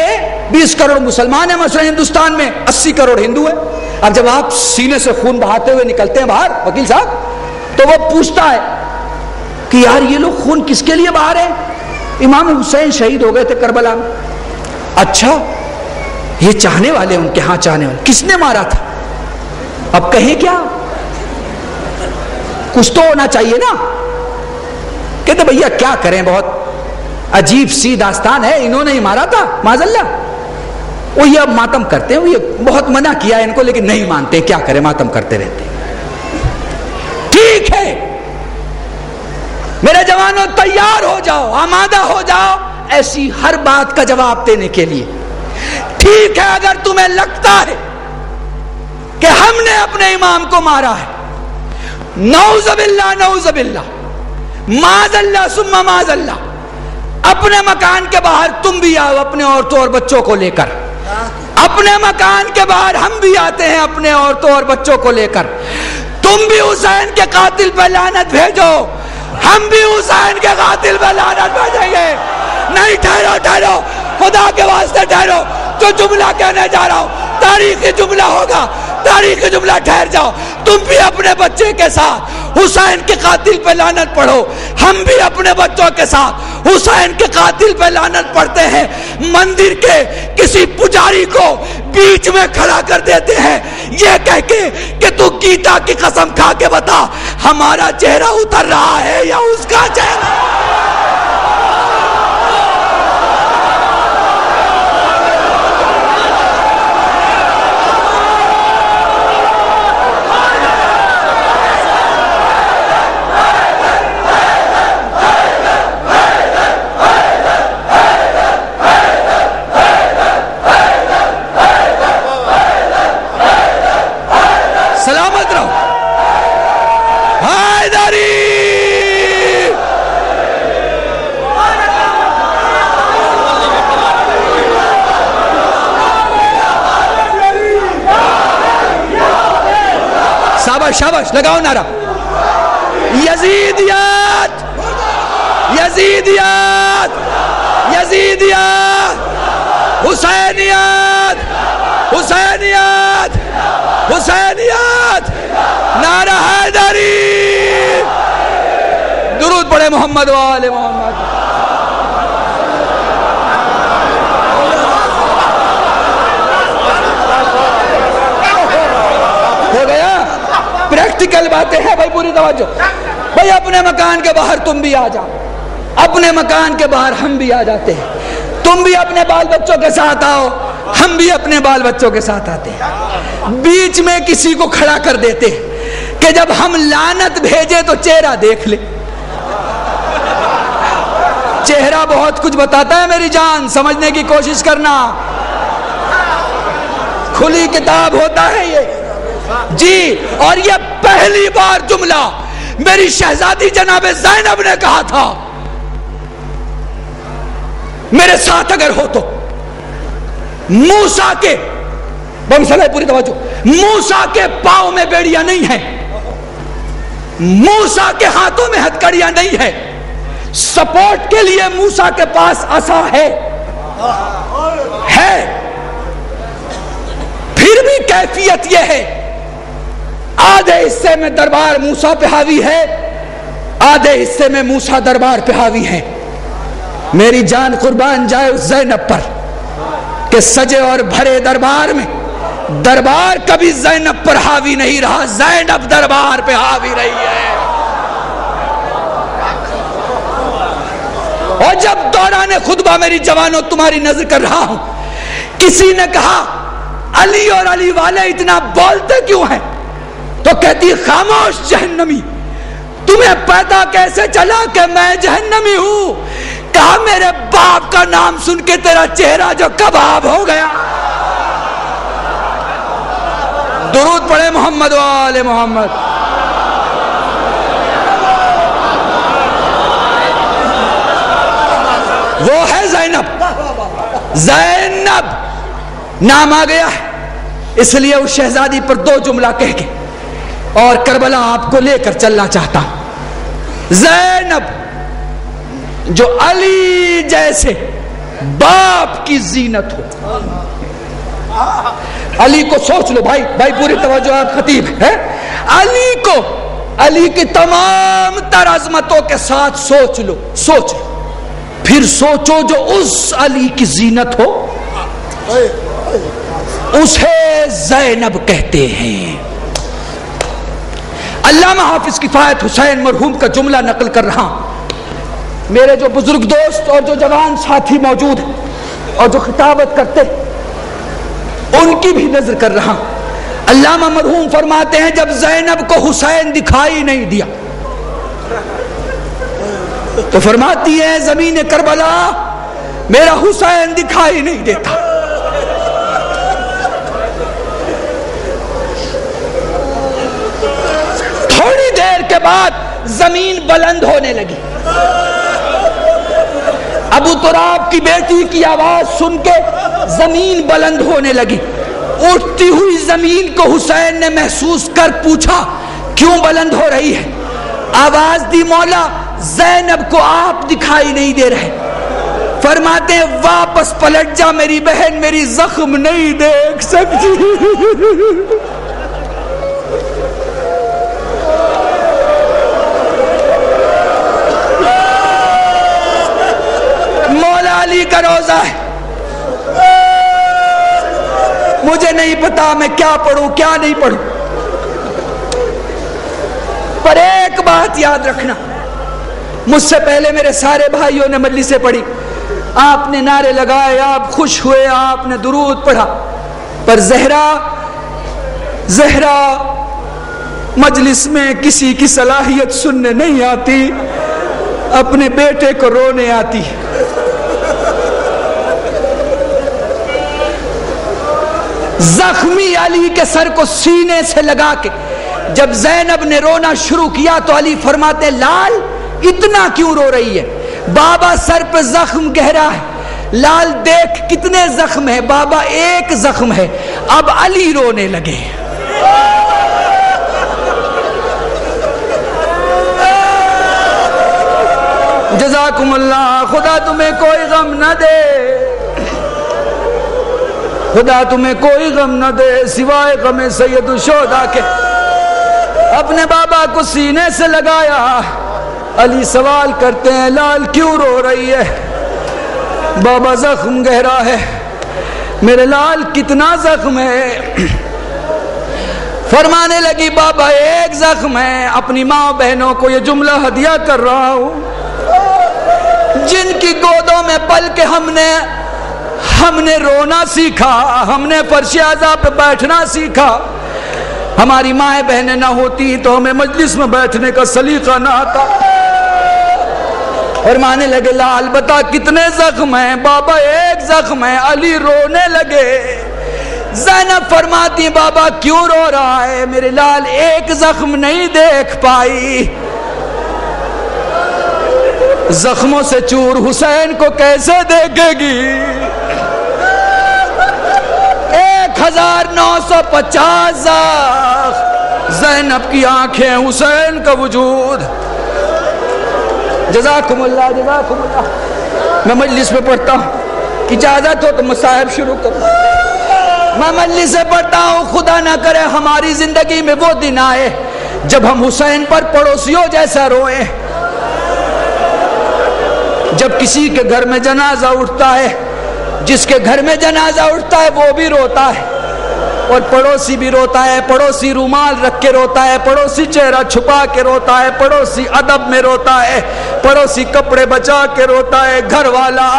20 کروڑ مسلمان ہیں مثلا ہندوستان میں, 80 کروڑ ہندو ہیں. اب جب آپ سینے سے خون بہاتے ہوئے نکلتے ہیں باہر وکیل صاحب, تو وہ پوچھتا ہے کہ یار یہ لوگ خون کس کے لیے باہر ہیں؟ امام حسین شہید ہو گئے تھے کربلا میں. اچھا یہ چاہنے والے ان کے ہاں چاہنے والے, کس نے مارا تھا؟ اب کہیں کیا؟ کچھ تو ہونا چاہیے نا. کہتے بھیا کیا کریں, بہت عجیب سی داستان ہے, انہوں نے ہی مارا تھا معاذ اللہ. وہ یہ اب ماتم کرتے ہیں, وہ یہ بہت منع کیا ہے ان کو لیکن نہیں مانتے, کیا کریں, ماتم کرتے رہتے. ٹھیک ہے میرے جوانوں, تیار ہو جاؤ, آمادہ ہو جاؤ ایسی ہر بات کا جواب دینے کے لیے. ٹھیک ہے اگر تمہیں لگتا ہے کہ ہم نے اپنے امام کو مارا ہے, نعوذ باللہ نعوذ باللہ, معاذ اللہ ثم معاذ اللہ, اپنے مکان کے باہر تم بھی آؤ اپنے عورتوں اور بچوں کو لے کر. اپنے مکان کے باہر ہم بھی آتے ہیں اپنے عورتوں اور بچوں کو لے کر. تو تم بھی حسین کے قاتل پہ لعنت بھیجو، ہم بھی حسین کے قاتل پہ لعنت بھیجیں گے۔ نہیں، ٹھہرو ٹھہرو، خدا کے واسطے ٹھہرو، جو جملہ کہنے جا رہا ہوں تاریخی جملہ ہوگا، تاریخی جملہ، ٹھہر جاؤ۔ تم بھی اپنے بچے کے ساتھ حسین کے قاتل پہ لعنت پڑھو، ہم بھی اپنے بچوں کے ساتھ حسین کے قاتل پہ لعنت پڑھتے ہیں۔ مندر کے کسی پجاری کو بیچ میں کھڑا کر دیتے ہیں یہ کہہ کے کہ تو گیتا کی قسم کھا کے بتا ہمارا چہرہ اتر رہا ہے یا اس کا چہرہ۔ سلامت رہو، حیدری۔ شاباش شاباش، لگاؤ نعرہ۔ یزیدیت، یزیدیت، یزیدیت، حسینیت، حسینیت، حسینیت، نعرہ حیدری۔ درود پڑھے محمد و آل محمد۔ ہو گیا؟ پریکٹیکل باتیں ہیں بھائی، پوری توجہ بھائی۔ اپنے مکان کے باہر تم بھی آ جاؤ، اپنے مکان کے باہر ہم بھی آ جاتے ہیں، تم بھی اپنے بال بچوں کے ساتھ آؤ، ہم بھی اپنے بال بچوں کے ساتھ آتے ہیں۔ بیچ میں کسی کو کھڑا کر دیتے ہیں کہ جب ہم لعنت بھیجے تو چہرہ دیکھ لے۔ چہرہ بہت کچھ بتاتا ہے میری جان، سمجھنے کی کوشش کرنا، کھلی کتاب ہوتا ہے یہ جی۔ اور یہ پہلی بار جملہ میری شہزادی جناب زینب نے کہا تھا، میرے ساتھ اگر ہو تو موسیٰ کے، پوری توجہ، موسیٰ کے پاؤں میں بیڑیاں نہیں ہیں، موسیٰ کے ہاتھوں میں ہتھکڑیاں نہیں ہیں، سپورٹ کے لیے موسیٰ کے پاس عصا ہے، پھر بھی کیفیت یہ ہے آدھے حصے میں دربار موسیٰ پہ حاوی ہے، آدھے حصے میں موسیٰ دربار پہ حاوی ہے۔ میری جان قربان جائے اس زینب پر کہ سجے اور بھرے دربار میں دربار کبھی زینب پر حاوی نہیں رہا، زینب دربار پہ حاوی رہی ہے۔ اور جب دوران خطبہ میری جوانوں تمہاری نظر کر رہا ہوں، کسی نے کہا علی اور علی والے اتنا بولتے کیوں ہیں؟ تو کہتی خاموش جہنمی، تمہیں پتا کیسے چلا کہ میں جہنمی ہوں؟ کہا میرے باپ کا نام سن کے تیرا چہرہ جو کباب ہو گیا۔ درود پڑھے محمد و آل محمد۔ وہ ہے زینب، زینب نام آ گیا ہے، اس لیے اس شہزادی پر دو جملہ کہہ کے اور کربلا آپ کو لے کر چلنا چاہتا ہوں۔ زینب جو علی جیسے باپ کی زینت ہو، علی کو سوچ لو بھائی، پوری توجہ، آپ خطیب ہے، علی کو، علی کی تمام تر عظمتوں کے ساتھ سوچ لو، پھر سوچو جو اس علی کی زینت ہو، اسے زینب کہتے ہیں۔ علامہ حافظ کفایت حسین مرحوم کا جملہ نقل کر رہا ہوں، میرے جو بزرگ دوست اور جو جوان ساتھی موجود ہیں اور جو خطابت کرتے ان کی بھی نظر کر رہا ہوں۔ علامہ مرحوم فرماتے ہیں جب زینب کو حسین دکھائی نہیں دیا تو فرماتی ہے زمین کربلا میرا حسین دکھائی نہیں دیتا۔ تھوڑی دیر کے بعد زمین بلند ہونے لگی، ابو تراب کی بیٹی کی آواز سن کے زمین بلند ہونے لگی، اٹھتی ہوئی زمین کو حسین نے محسوس کر پوچھا کیوں بلند ہو رہی ہے؟ آواز دی مولا زینب کو آپ دکھائی نہیں دے رہے. فرماتے ہیں واپس پلٹ جا میری بہن، میری زخم نہیں دیکھ سکتی. مولا علی کا روزہ ہے. مجھے نہیں پتا میں کیا پڑھوں کیا نہیں پڑھوں، پر ایک بات یاد رکھنا، مجھ سے پہلے میرے سارے بھائیوں نے مجلسیں پڑھی، آپ نے نعرے لگائے، آپ خوش ہوئے، آپ نے درود پڑھا، پر زہرا مجلس میں کسی کی صلاحیت سننے نہیں آتی، اپنے بیٹے کو رونے آتی. زخمی علی کے سر کو سینے سے لگا کے جب زینب نے رونا شروع کیا تو علی فرماتے لال اتنا کیوں رو رہی ہے؟ بابا سر پہ زخم گہرا ہے. لال دیکھ کتنے زخم ہے، بابا ایک زخم ہے. اب علی رونے لگے. جزاکم اللہ. خدا تمہیں کوئی غم نہ دے، خدا تمہیں کوئی غم نہ دے سوائے غم سید الشہداء کے. اپنے بابا کو سینے سے لگایا. علی سوال کرتے ہیں لال کیوں رو رہی ہے؟ بابا زخم گہرا ہے. میرے لال کتنا زخم ہے؟ فرمانے لگی بابا ایک زخم ہے. اپنی ماں بہنوں کو یہ جملہ ہدیہ کر رہا ہوں جن کی گودوں میں پل کے ہم نے رونا سیکھا، ہم نے فرش اعضا پہ بیٹھنا سیکھا. ہماری مائیں بہنیں نہ ہوتی تو ہمیں مجلس میں بیٹھنے کا سلیقہ نہ آتا. فرمانے لگے لال بتا کتنے زخم ہیں؟ بابا ایک زخم ہے. علی رونے لگے. زینب فرماتی بابا کیوں رو رہا ہے؟ میرے لال ایک زخم نہیں دیکھ پائی. زخموں سے چور حسین کو کیسے دیکھے گی؟ 1950 زخم. زینب کی آنکھیں، حسین کا وجود. جزاکم اللہ جزاکم اللہ. میں مجلس میں پڑھتا ہوں، اجازت ہو تو مصاحب شروع کروں. میں مجلس سے پڑھتا ہوں، خدا نہ کرے ہماری زندگی میں وہ دن آئے جب ہم حسین پر پڑوسیوں جیسا روئیں. جب کسی کے گھر میں جنازہ اٹھتا ہے، جس کے گھر میں جنازہ اٹھتا ہے وہ بھی روتا ہے اور پڑوسی بھی روتا ہے. پڑوسی رومال رکھ کے روتا ہے، پڑوسی چہرہ چھپا کے روتا ہے، پڑوسی ادب میں روتا ہے، پڑوسی کپڑے بچا کے روتا ہے. گھر والا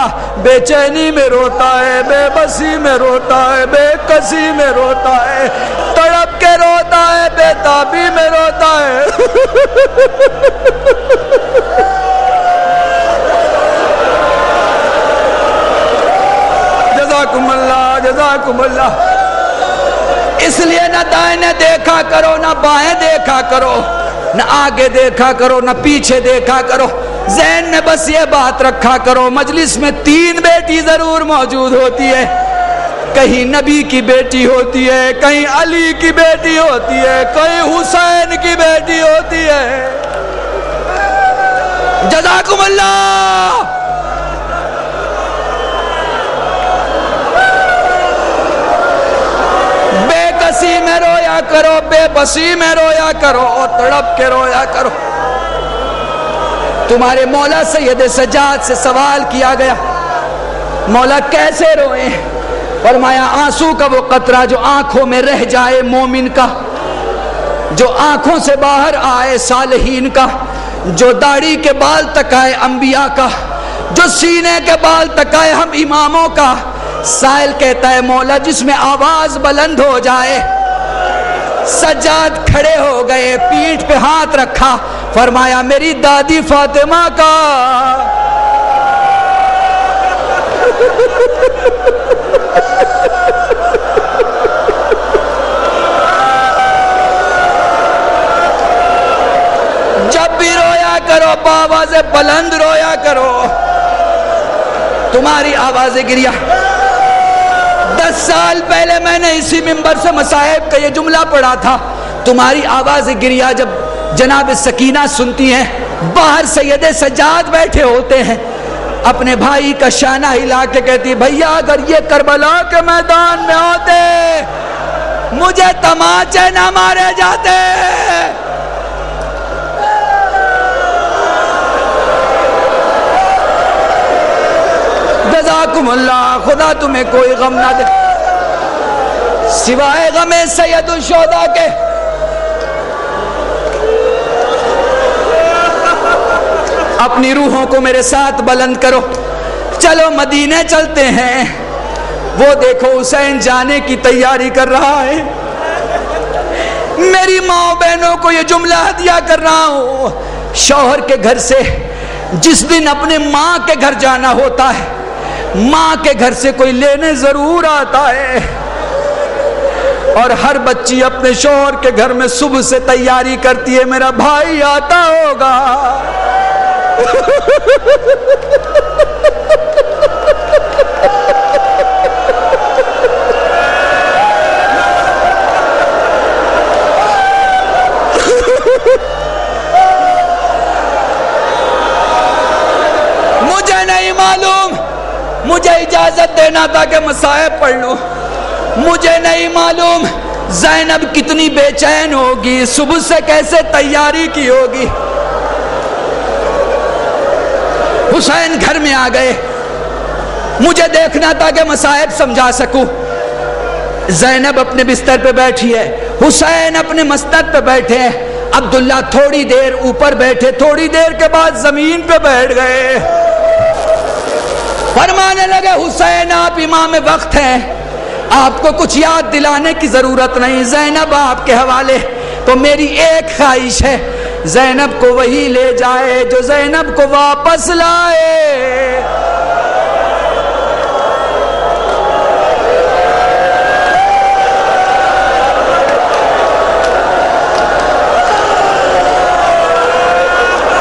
بے چینی میں روتا ہے، بے بسی میں روتا ہے، بے کسی میں روتا ہے، تڑپ کے روتا ہے، بے تابی میں روتا ہے. جزاکم اللہ جزاکم اللہ. اس لیے نہ دائیں دیکھا کرو، نہ بائیں دیکھا کرو، نہ آگے دیکھا کرو، نہ پیچھے دیکھا کرو. ذہن میں بس یہ بات رکھا کرو مجلس میں 3 بیٹی ضرور موجود ہوتی ہے. کہیں نبی کی بیٹی ہوتی ہے، کہیں علی کی بیٹی ہوتی ہے، کہیں حسین کی بیٹی ہوتی ہے. جزاکم اللہ. بے کسی میں رویا کرو، بے بسی میں رویا کرو، اور تڑپ کے رویا کرو. تمہارے مولا سید سجاد سے سوال کیا گیا مولا کیسے روئیں؟ فرمایا آنسو کا وہ قطرہ جو آنکھوں میں رہ جائے مومن کا، جو آنکھوں سے باہر آئے صالحین کا، جو داڑھی کے بال تک آئے انبیاء کا، جو سینے کے بال تک آئے ہم اماموں کا. سائل کہتا ہے مولا جس میں آواز بلند ہو جائے. سجاد کھڑے ہو گئے، پیٹھ پہ ہاتھ رکھا، فرمایا میری دادی فاطمہ کا. جب بھی رویا کرو بآواز بلند رویا کرو. تمہاری آوازیں گریا. 10 سال پہلے میں نے اسی منبر سے مصاحب کا یہ جملہ پڑھا تھا. تمہاری آواز گریہ جب جناب سکینہ سنتی ہیں، باہر سید سجاد بیٹھے ہوتے ہیں، اپنے بھائی کا شانہ ہلا کے کہتی بھیا اگر یہ کربلا کے میدان میں ہوتے مجھے تماچے نہ مارے جاتے۔ جزاکم اللہ، خدا تمہیں کوئی غم نہ دے سوائے غم سید الشہداء کے۔ اپنی روحوں کو میرے ساتھ بلند کرو، چلو مدینے چلتے ہیں۔ وہ دیکھو حسین جانے کی تیاری کر رہا ہے۔ میری ماں بہنوں کو یہ جملہ ہدیہ کر رہا ہوں، شوہر کے گھر سے جس دن اپنے ماں کے گھر جانا ہوتا ہے، ماں کے گھر سے کوئی لینے ضرور آتا ہے، اور ہر بچی اپنے شوہر کے گھر میں صبح سے تیاری کرتی ہے میرا بھائی آتا ہوگا۔ مجھے نہیں معلوم، مجھے اجازت دینا تھا کہ مصائب پڑھ لوں۔ مجھے نہیں معلوم زینب کتنی بے چین ہوگی، صبح سے کیسے تیاری کی ہوگی۔ حسین گھر میں آ گئے، مجھے دیکھنا تھا کہ مصائب سمجھا سکوں۔ زینب اپنے بستر پہ بیٹھی ہے، حسین اپنے مسند پہ بیٹھے ہیں۔ عبداللہ تھوڑی دیر اوپر بیٹھے، تھوڑی دیر کے بعد زمین پہ بیٹھ گئے، فرمانے لگے حسین آپ امام وقت ہیں، آپ کو کچھ یاد دلانے کی ضرورت نہیں، زینب آپ کے حوالے۔ تو میری ایک خواہش ہے، زینب کو وہی لے جائے جو زینب کو واپس لائے۔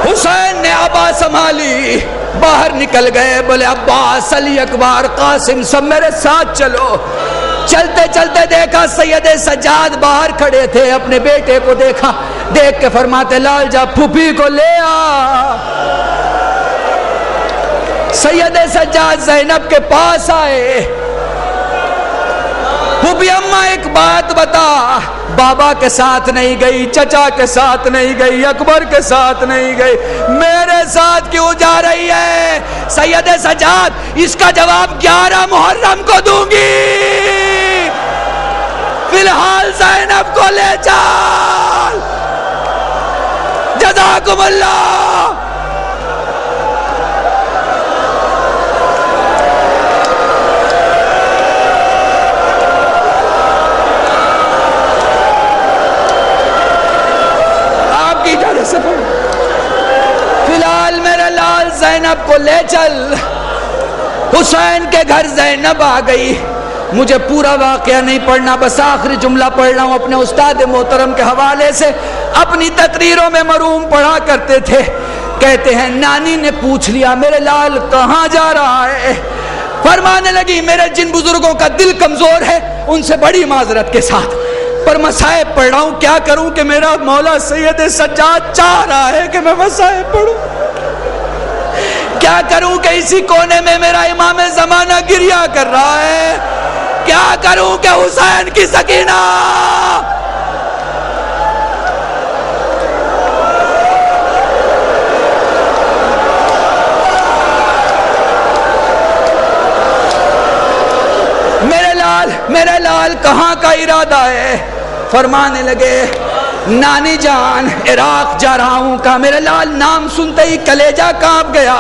حسین نے آبا سنبھالی، باہر نکل گئے، بولے عباس، علی اکبر، قاسم سب میرے ساتھ چلو۔ چلتے چلتے دیکھا سید سجاد باہر کھڑے تھے، اپنے بیٹے کو دیکھا، دیکھ کے فرماتے لال جا پھوپھی کو لے آ۔ سید سجاد زینب کے پاس آئے، پھوپھی اماں ایک بات بتا، بابا کے ساتھ نہیں گئی، چچا کے ساتھ نہیں گئی، اکبر کے ساتھ نہیں گئی، میرے ساتھ کیوں جا رہی ہے؟ سید سجاد اس کا جواب 11 محرم کو دوں گی، فی الحال زینب کو لے چل۔ جزاکم اللہ۔ آپ کی اجازت سے فی الحال میرے لال زینب کو لے چل۔ حسین کے گھر زینب آ گئی، مجھے پورا واقعہ نہیں پڑھنا، بس آخری جملہ پڑھ رہا ہوں اپنے استاد محترم کے حوالے سے، اپنی تقریروں میں مرحوم پڑھا کرتے تھے۔ کہتے ہیں نانی نے پوچھ لیا میرے لال کہاں جا رہا ہے؟ فرمانے لگی میرے جن بزرگوں کا دل کمزور ہے ان سے بڑی معذرت کے ساتھ، پر مصائب پڑھ رہا ہوں، کیا کروں کہ میرا مولا سید سجاد چاہ رہا ہے کہ میں مصائب پڑھوں، کیا کروں کہ اسی کونے میں میرا امام زمانہ گریہ کر رہا ہے، کیا کروں کہ حسین کی سکینہ۔ میرے لال کہاں کا ارادہ ہے؟ فرمانے لگے نانی جان عراق جا رہا ہوں۔ کہا میرے لال نام سنتے ہی کلیجہ کانپ گیا،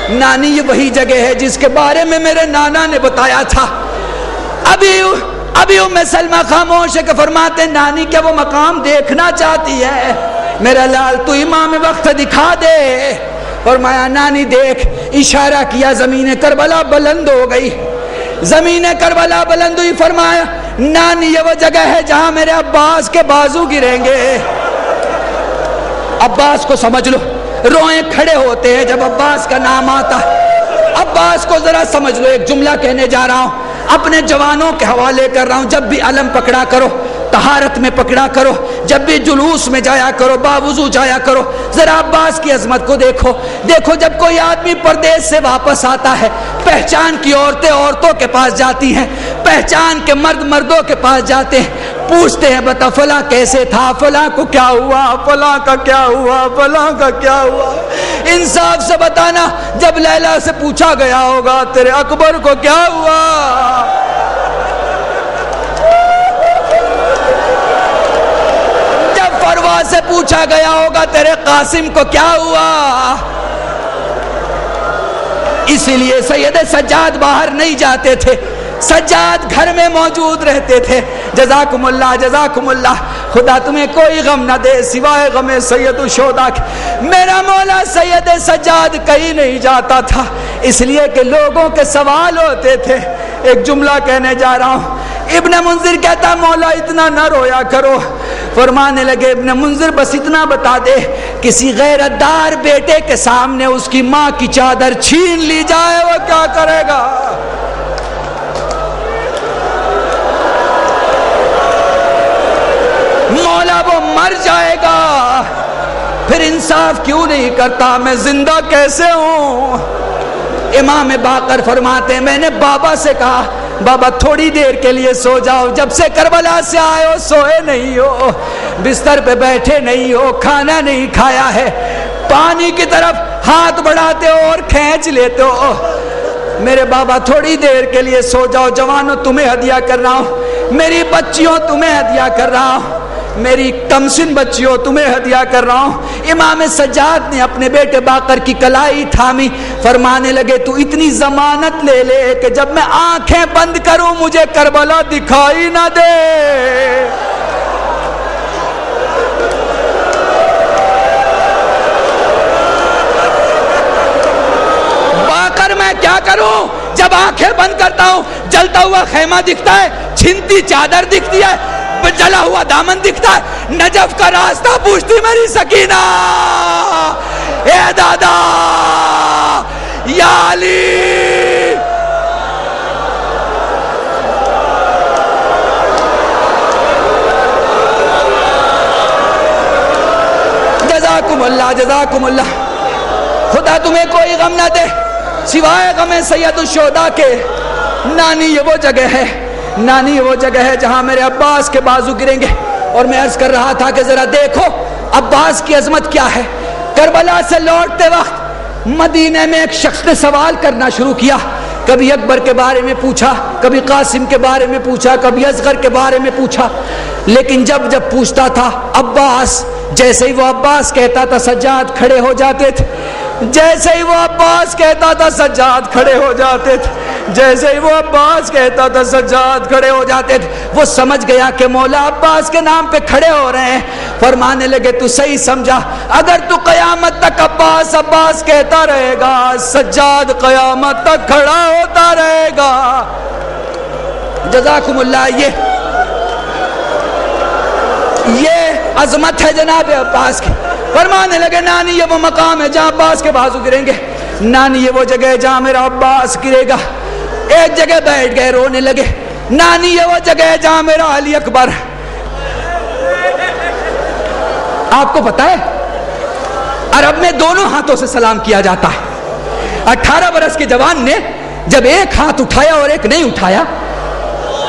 نانی یہ وہی جگہ ہے جس کے بارے میں میرے نانا نے بتایا تھا۔ ابھی ام سلمہ خاموش ہے کہ فرماتے نانی کیا وہ مقام دیکھنا چاہتی ہے؟ میرا لال تو امام وقت دکھا دے۔ فرمایا نانی دیکھ، اشارہ کیا، زمین کربلا بلند ہو گئی، زمین کربلا بلند ہوئی۔ فرمایا نانی یہ وہ جگہ ہے جہاں میرے عباس کے بازو گریں گے۔ عباس کو سمجھ لو، روئیں کھڑے ہوتے ہیں جب عباس کا نام آتا ہے۔ عباس کو ذرا سمجھ لو، ایک جملہ کہنے جا رہا ہوں، اپنے جوانوں کے حوالے کر رہا ہوں، جب بھی علم پکڑا کرو طہارت میں پکڑا کرو، جب بھی جلوس میں جایا کرو باوضو جایا کرو۔ ذرا عباس کی عظمت کو دیکھو، دیکھو جب کوئی آدمی پردیس سے واپس آتا ہے، پہچان کی عورتیں عورتوں کے پاس جاتی ہیں، پہچان کے مرد مردوں کے پاس جاتے ہیں، پوچھتے ہیں بتا فلاں کیسے تھا، فلاں کو کیا ہوا، فلاں کا کیا ہوا، فلاں کا کیا ہوا۔ انصاف سے بتانا، جب لیلا سے پوچھا گیا ہوگا تیرے اکبر کو کیا ہوا، جب فروا سے پوچھا گیا ہوگا تیرے قاسم کو کیا ہوا۔ اسی لیے سید سجاد باہر نہیں جاتے تھے، سجاد گھر میں موجود رہتے تھے۔ جزاکم اللہ، جزاکم اللہ، خدا تمہیں کوئی غم نہ دے سوائے غم سید الشہداء کے۔ میرا مولا سید سجاد کہیں نہیں جاتا تھا، اس لیے کہ لوگوں کے سوال ہوتے تھے۔ ایک جملہ کہنے جا رہا ہوں، ابن منذر کہتا مولا اتنا نہ رویا کرو، فرمانے لگے ابن منذر بس اتنا بتا دے، کسی غیرت دار بیٹے کے سامنے اس کی ماں کی چادر چھین لی جائے وہ کیا کرے گا؟ مولا وہ مر جائے گا، پھر انصاف کیوں نہیں کرتا، میں زندہ کیسے ہوں؟ امام باقر فرماتے ہیں میں نے بابا سے کہا بابا تھوڑی دیر کے لیے سو جاؤ، جب سے کربلا سے آئے ہو سوئے نہیں ہو، بستر پہ بیٹھے نہیں ہو، کھانا نہیں کھایا ہے، پانی کی طرف ہاتھ بڑھاتے ہو اور کھینچ لیتے ہو۔ میرے بابا تھوڑی دیر کے لیے سو جاؤ، جوانوں تمہیں ہدیہ کر رہا ہوں، میری بچیوں تمہیں ہدیہ کر رہا ہوں، میری کمسن بچیوں تمہیں ہدیہ کر رہا ہوں۔ امام سجاد نے اپنے بیٹے باقر کی کلائی تھامی، فرمانے لگے تو اتنی ضمانت لے لے کہ جب میں آنکھیں بند کروں مجھے کربلا دکھائی نہ دے۔ باقر میں کیا کروں، جب آنکھیں بند کرتا ہوں جلتا ہوا خیمہ دکھتا ہے، چھنتی چادر دکھتی ہے، جلا ہوا دامن دکھتا ہے، نجف کا راستہ پوچھتی میری سکینہ، اے دادا یا علی۔ جزاکم اللہ، جزاکم اللہ، خدا تمہیں کوئی غم نہ دے سوائے غم سید الشہداء کے۔ نانی یہ وہ جگہ ہے، نانی وہ جگہ ہے جہاں میرے عباس کے بازو گریں گے۔ اور میں عرض کر رہا تھا کہ ذرا دیکھو عباس کی عظمت کیا ہے۔ کربلا سے لوٹتے وقت مدینے میں ایک شخص نے سوال کرنا شروع کیا، کبھی اکبر کے بارے میں پوچھا، کبھی قاسم کے بارے میں پوچھا، کبھی اصغر کے بارے میں پوچھا، لیکن جب پوچھتا تھا عباس، جیسے ہی وہ عباس کہتا تھا سجاد کھڑے ہو جاتے تھے، جیسے ہی وہ عباس کہتا تھا سجاد کھڑے ہو جاتے تھے، جیسے ہی وہ عباس کہتا تھا سجاد کھڑے ہو جاتے تھے۔ وہ سمجھ گیا کہ مولا عباس کے نام پہ کھڑے ہو رہے ہیں، فرمانے لگے تو صحیح سمجھا، اگر تو قیامت تک عباس عباس کہتا رہے گا سجاد قیامت تک کھڑا ہوتا رہے گا۔ جزاکم اللہ، یہ عظمت ہے جناب عباس کی۔ فرمانے لگے نانی یہ وہ مقام ہے جہاں عباس کے بازو گریں گے، نانی یہ وہ جگہ ہے جہاں میرا عباس گرے گا۔ ایک جگہ بیٹھ گئے رونے لگے، نانی یہ وہ جگہ ہے جہاں میرا علی اکبر۔ آپ کو پتا ہے عرب میں دونوں ہاتھوں سے سلام کیا جاتا ہے۔ 18 برس کے جوان نے جب ایک ہاتھ اٹھایا اور ایک نہیں اٹھایا،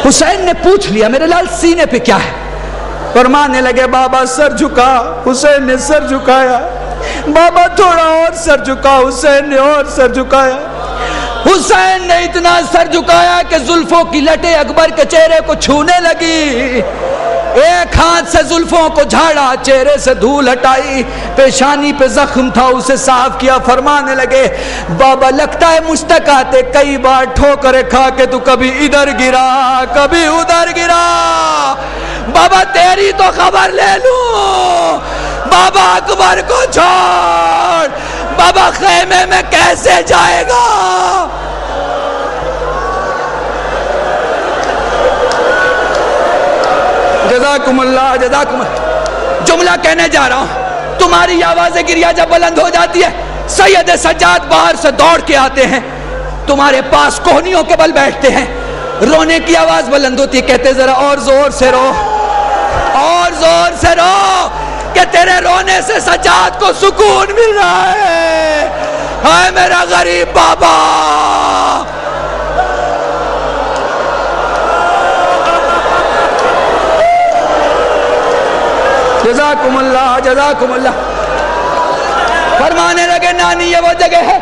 حسین نے پوچھ لیا میرے لال سینے پہ کیا ہے؟ فرمانے لگے بابا سر جھکا، حسین نے سر جھکایا، بابا تھوڑا اور سر جھکا، حسین نے اور سر جھکایا، حسین نے اتنا سر جھکایا کہ زلفوں کی لٹیں اکبر کے چہرے کو چھونے لگی، ایک ہاتھ سے زلفوں کو جھاڑا، چہرے سے دھول ہٹائی، پیشانی پہ زخم تھا اسے صاف کیا۔ فرمانے لگے بابا لگتا ہے مجھ تک آتے کئی بار ٹھوکریں کھا کے تو کبھی ادھر گرا کبھی ادھر گرا، بابا تیری تو خبر لے لوں، بابا اکبر کو چھوڑ، بابا خیمے میں کیسے جائے گا؟ جزاکم اللہ، جزاکم اللہ۔ جملہ کہنے جا رہا ہوں، تمہاری آواز گریہ جب بلند ہو جاتی ہے، سید سجاد باہر سے دوڑ کے آتے ہیں، تمہارے پاس کوہنیوں کے بل بیٹھتے ہیں، رونے کی آواز بلند ہوتی ہے، کہتے ذرا اور زور سے رو، اور زور سے رو کہ تیرے رونے سے سجاد کو سکون مل رہا ہے. ہائے میرا غریب بابا. جزاکم اللہ جزاکم اللہ. فرمانے لگے نانی یہ وہ جگہ ہے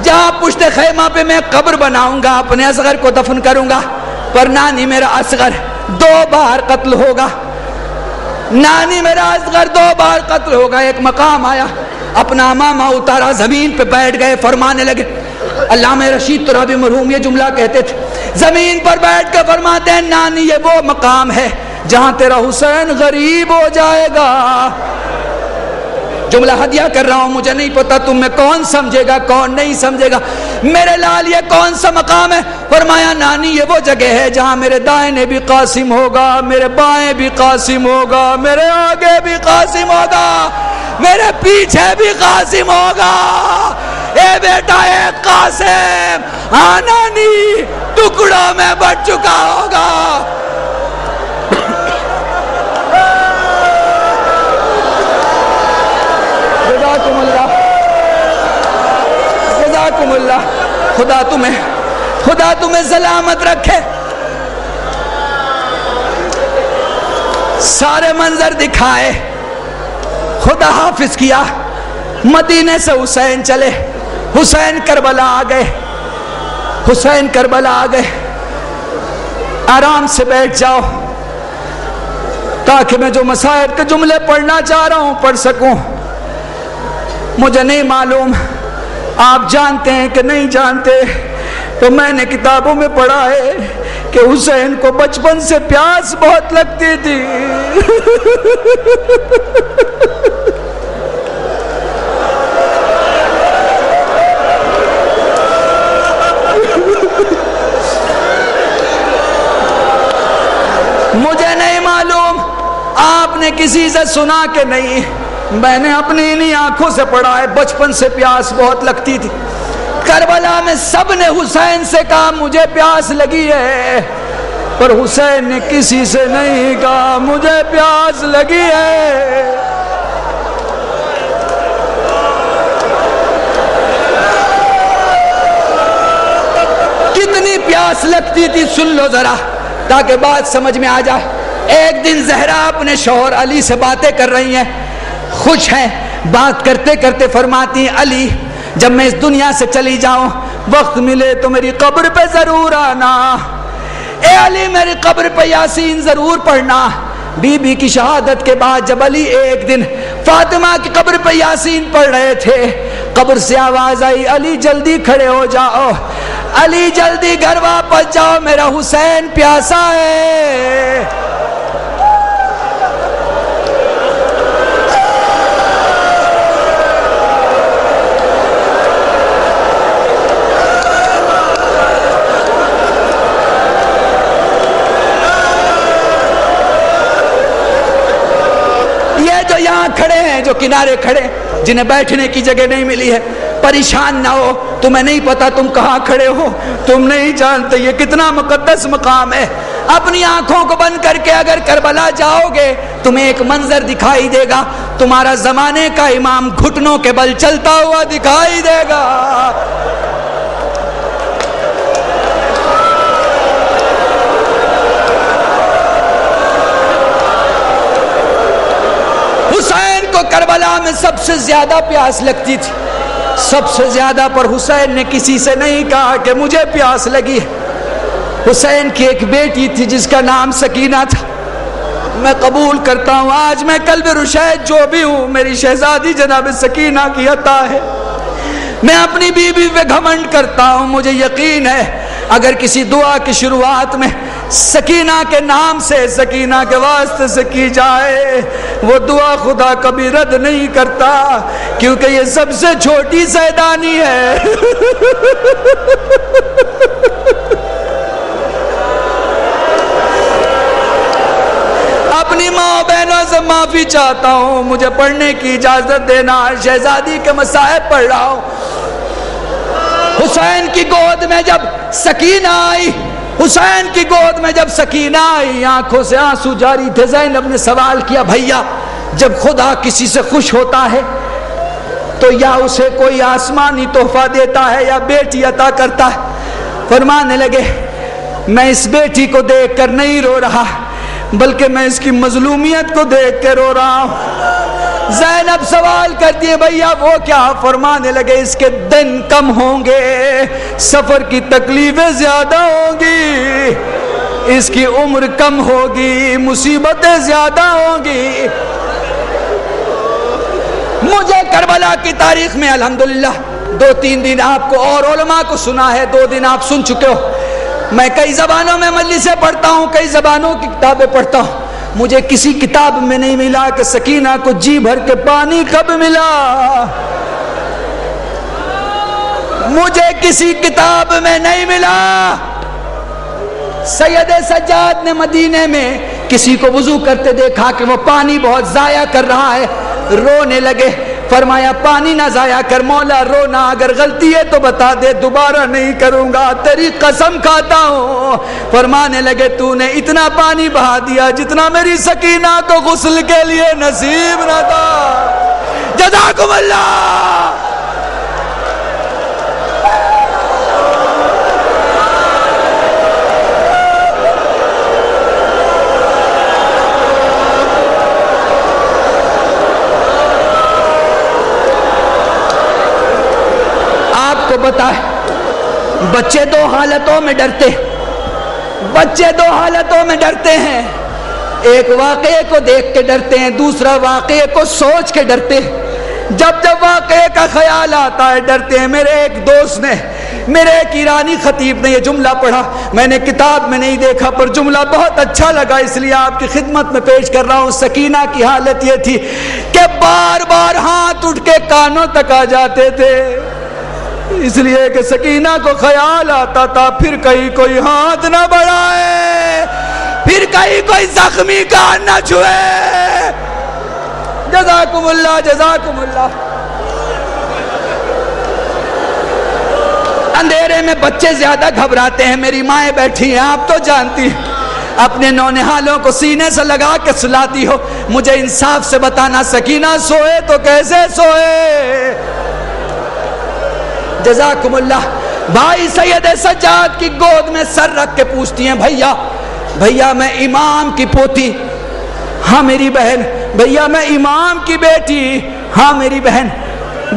جہاں پشت خیمہ پہ میں قبر بناؤں گا, اپنے اصغر کو دفن کروں گا, پر نانی میرا اصغر 2 بار قتل ہوگا. نانی میرا اصغر 2 بار قتل ہوگا. ایک مقام آیا, اپنا امامہ اتارا, زمین پہ بیٹھ گئے, فرمانے لگے. علامہ رشید ترابی مرحوم یہ جملہ کہتے تھے, زمین پر بیٹھ کر فرماتے ہیں نانی یہ وہ مقام ہے جہاں تیرا حسین غریب ہو جائے گا. جملہ ہدیہ کر رہا ہوں, مجھے نہیں پتا تم میں کون سمجھے گا کون نہیں سمجھے گا. میرے لال یہ کون سا مقام ہے؟ فرمایا نانی یہ وہ جگہ ہے جہاں میرے دائیں بھی قاسم ہوگا, میرے بائیں بھی قاسم ہوگا, میرے آگے بھی قاسم ہوگا, میرے پیچھے بھی قاسم ہوگا. اے بیٹا اے قاسم, ہاں نانی ٹکڑوں میں بٹ چکا ہوگا. جزاکم اللہ جزاکم اللہ. خدا تمہیں سلامت رکھے. سارے منظر دکھائے, خدا حافظ کیا. مدینے سے حسین چلے, حسین کربلا آ گئے, حسین کربلا آ گئے. آرام سے بیٹھ جاؤ تاکہ میں جو مسائل کے جملے پڑھنا چاہ رہا ہوں پڑھ سکوں. مجھے نہیں معلوم آپ جانتے ہیں کہ نہیں جانتے, تو میں نے کتابوں میں پڑھا ہے کہ حسین کو بچپن سے پیاس بہت لگتی تھی. مجھے نہیں معلوم آپ نے کسی سے سنا کہ نہیں, میں نے اپنی انہی آنکھوں سے پڑھا ہے بچپن سے پیاس بہت لگتی تھی. کربلا میں سب نے حسین سے کہا مجھے پیاس لگی ہے, پر حسین نے کسی سے نہیں کہا مجھے پیاس لگی ہے. کتنی پیاس لگتی تھی سن لو ذرا تاکہ بات سمجھ میں آ جائے. ایک دن زہرا اپنے شوہر علی سے باتیں کر رہی ہیں, خوش ہیں, بات کرتے کرتے فرماتی ہیں علی جب میں اس دنیا سے چلی جاؤں وقت ملے تو میری قبر پہ ضرور آنا. اے علی میری قبر پہ یاسین ضرور پڑھنا. بی بی کی شہادت کے بعد جب علی ایک دن فاطمہ کی قبر پہ یاسین پڑھ رہے تھے, قبر سے آواز آئی علی جلدی کھڑے ہو جاؤ, علی جلدی گھر واپس جاؤ, میرا حسین پیاسا ہے. یہاں کھڑے ہیں جو کنارے کھڑے, جنہیں بیٹھنے کی جگہ نہیں ملی ہے, پریشان نہ ہو. تمہیں نہیں پتا تم کہاں کھڑے ہو, تم نہیں جانتے یہ کتنا مقدس مقام ہے. اپنی آنکھوں کو بند کر کے اگر کربلا جاؤ گے تمہیں ایک منظر دکھائی دے گا, تمہارا زمانے کا امام گھٹنوں کے بل چلتا ہوا دکھائی دے گا. حسین کو کربلا میں سب سے زیادہ پیاس لگتی تھی, سب سے زیادہ, پر حسین نے کسی سے نہیں کہا کہ مجھے پیاس لگی ہے. حسین کی ایک بیٹی تھی جس کا نام سکینہ تھا. میں قبول کرتا ہوں آج میں قلب رشید جو بھی ہوں میری شہزادی جناب سکینہ کی عطا ہے. میں اپنی بیوی پہ گھمنڈ کرتا ہوں, مجھے یقین ہے اگر کسی دعا کی شروعات میں سکینہ کے نام سے, سکینہ کے واسطے سے کی جائے وہ دعا خدا کبھی رد نہیں کرتا, کیونکہ یہ سب سے چھوٹی سیدانی ہے. اپنی ماں بہنوں سے معافی چاہتا ہوں, مجھے پڑھنے کی اجازت دینا, شہزادی کے مصائب پڑھ رہا ہوں. حسین کی گود میں جب سکینہ آئی حسین کی گود میں جب سکینہ آئی آنکھوں سے آنسو جاری تھے. زینب نے سوال کیا بھیا جب خدا کسی سے خوش ہوتا ہے تو یا اسے کوئی آسمانی تحفہ دیتا ہے یا بیٹی عطا کرتا ہے؟ فرمانے لگے میں اس بیٹی کو دیکھ کر نہیں رو رہا بلکہ میں اس کی مظلومیت کو دیکھ کے رو رہا ہوں. زینب سوال کرتی ہے بھیا وہ کیا؟ فرمانے لگے اس کے دن کم ہوں گے, سفر کی تکلیفیں زیادہ ہوں گی, اس کی عمر کم ہوگی, مصیبتیں زیادہ ہوں گی. مجھے کربلا کی تاریخ میں الحمدللہ 2-3 دن آپ کو اور علماء کو سنا ہے, 2 دن آپ سن چکے ہو. میں کئی زبانوں میں مجلسیں پڑھتا ہوں, کئی زبانوں کی کتابیں پڑھتا ہوں. مجھے کسی کتاب میں نہیں ملا کہ سکینہ کو جی بھر کے پانی کب ملا. مجھے کسی کتاب میں نہیں ملا. سید سجاد نے مدینے میں کسی کو وضو کرتے دیکھا کہ وہ پانی بہت ضائع کر رہا ہے, رونے لگے. فرمایا پانی نہ ضائع کر مولا, رونا اگر غلطی ہے تو بتا دے, دوبارہ نہیں کروں گا, تیری قسم کھاتا ہوں. فرمانے لگے تو نے اتنا پانی بہا دیا جتنا میری سکینہ کو غسل کے لیے نصیب نہ تھا. جزاکم اللہ. کو پتا ہے بچے 2 حالتوں میں ڈرتے, بچے 2 حالتوں میں ڈرتے ہیں. ایک واقعے کو دیکھ کے ڈرتے ہیں, دوسرا واقعے کو سوچ کے ڈرتے ہیں. جب جب واقعے کا خیال آتا ہے ڈرتے ہیں. میرے ایک دوست نے, میرے ایک ایرانی خطیب نے یہ جملہ پڑھا, میں نے کتاب میں نہیں دیکھا پر جملہ بہت اچھا لگا اس لیے آپ کی خدمت میں پیش کر رہا ہوں. سکینہ کی حالت یہ تھی کہ بار بار ہاتھ اٹھ کے کانوں تک آ جاتے تھے, اس لیے کہ سکینہ کو خیال آتا تھا پھر کہیں کوئی ہاتھ نہ بڑھائے, پھر کہیں کوئی زخمی کان نہ چھوئے. جزاکم اللہ, جزاکم اللہ. اندھیرے میں بچے زیادہ گھبراتے ہیں. میری مائیں بیٹھی ہیں, آپ تو جانتی ہیں, اپنے نونہالوں کو سینے سے لگا کے سلاتی ہو. مجھے انصاف سے بتانا سکینہ سوئے تو کیسے سوئے؟ جزاکم اللہ. بھائی سید سجاد کی گود میں سر رکھ کے پوچھتی ہیں بھیا, بھیا میں امام کی پوتی, ہاں میری بہن, بھیا میں امام کی بیٹی, ہاں میری بہن,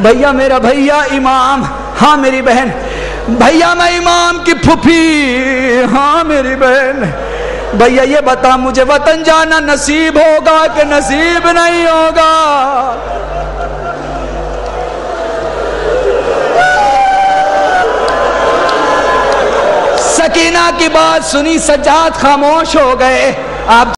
بھیا میرا بھیا امام, ہاں میری بہن, بھیا میں امام کی پھوپھی, ہاں میری بہن. بھیا یہ بتا مجھے وطن جانا نصیب ہوگا کہ نصیب نہیں ہوگا؟ سکینہ کی بات سنی سجاد خاموش ہو گئے. آپ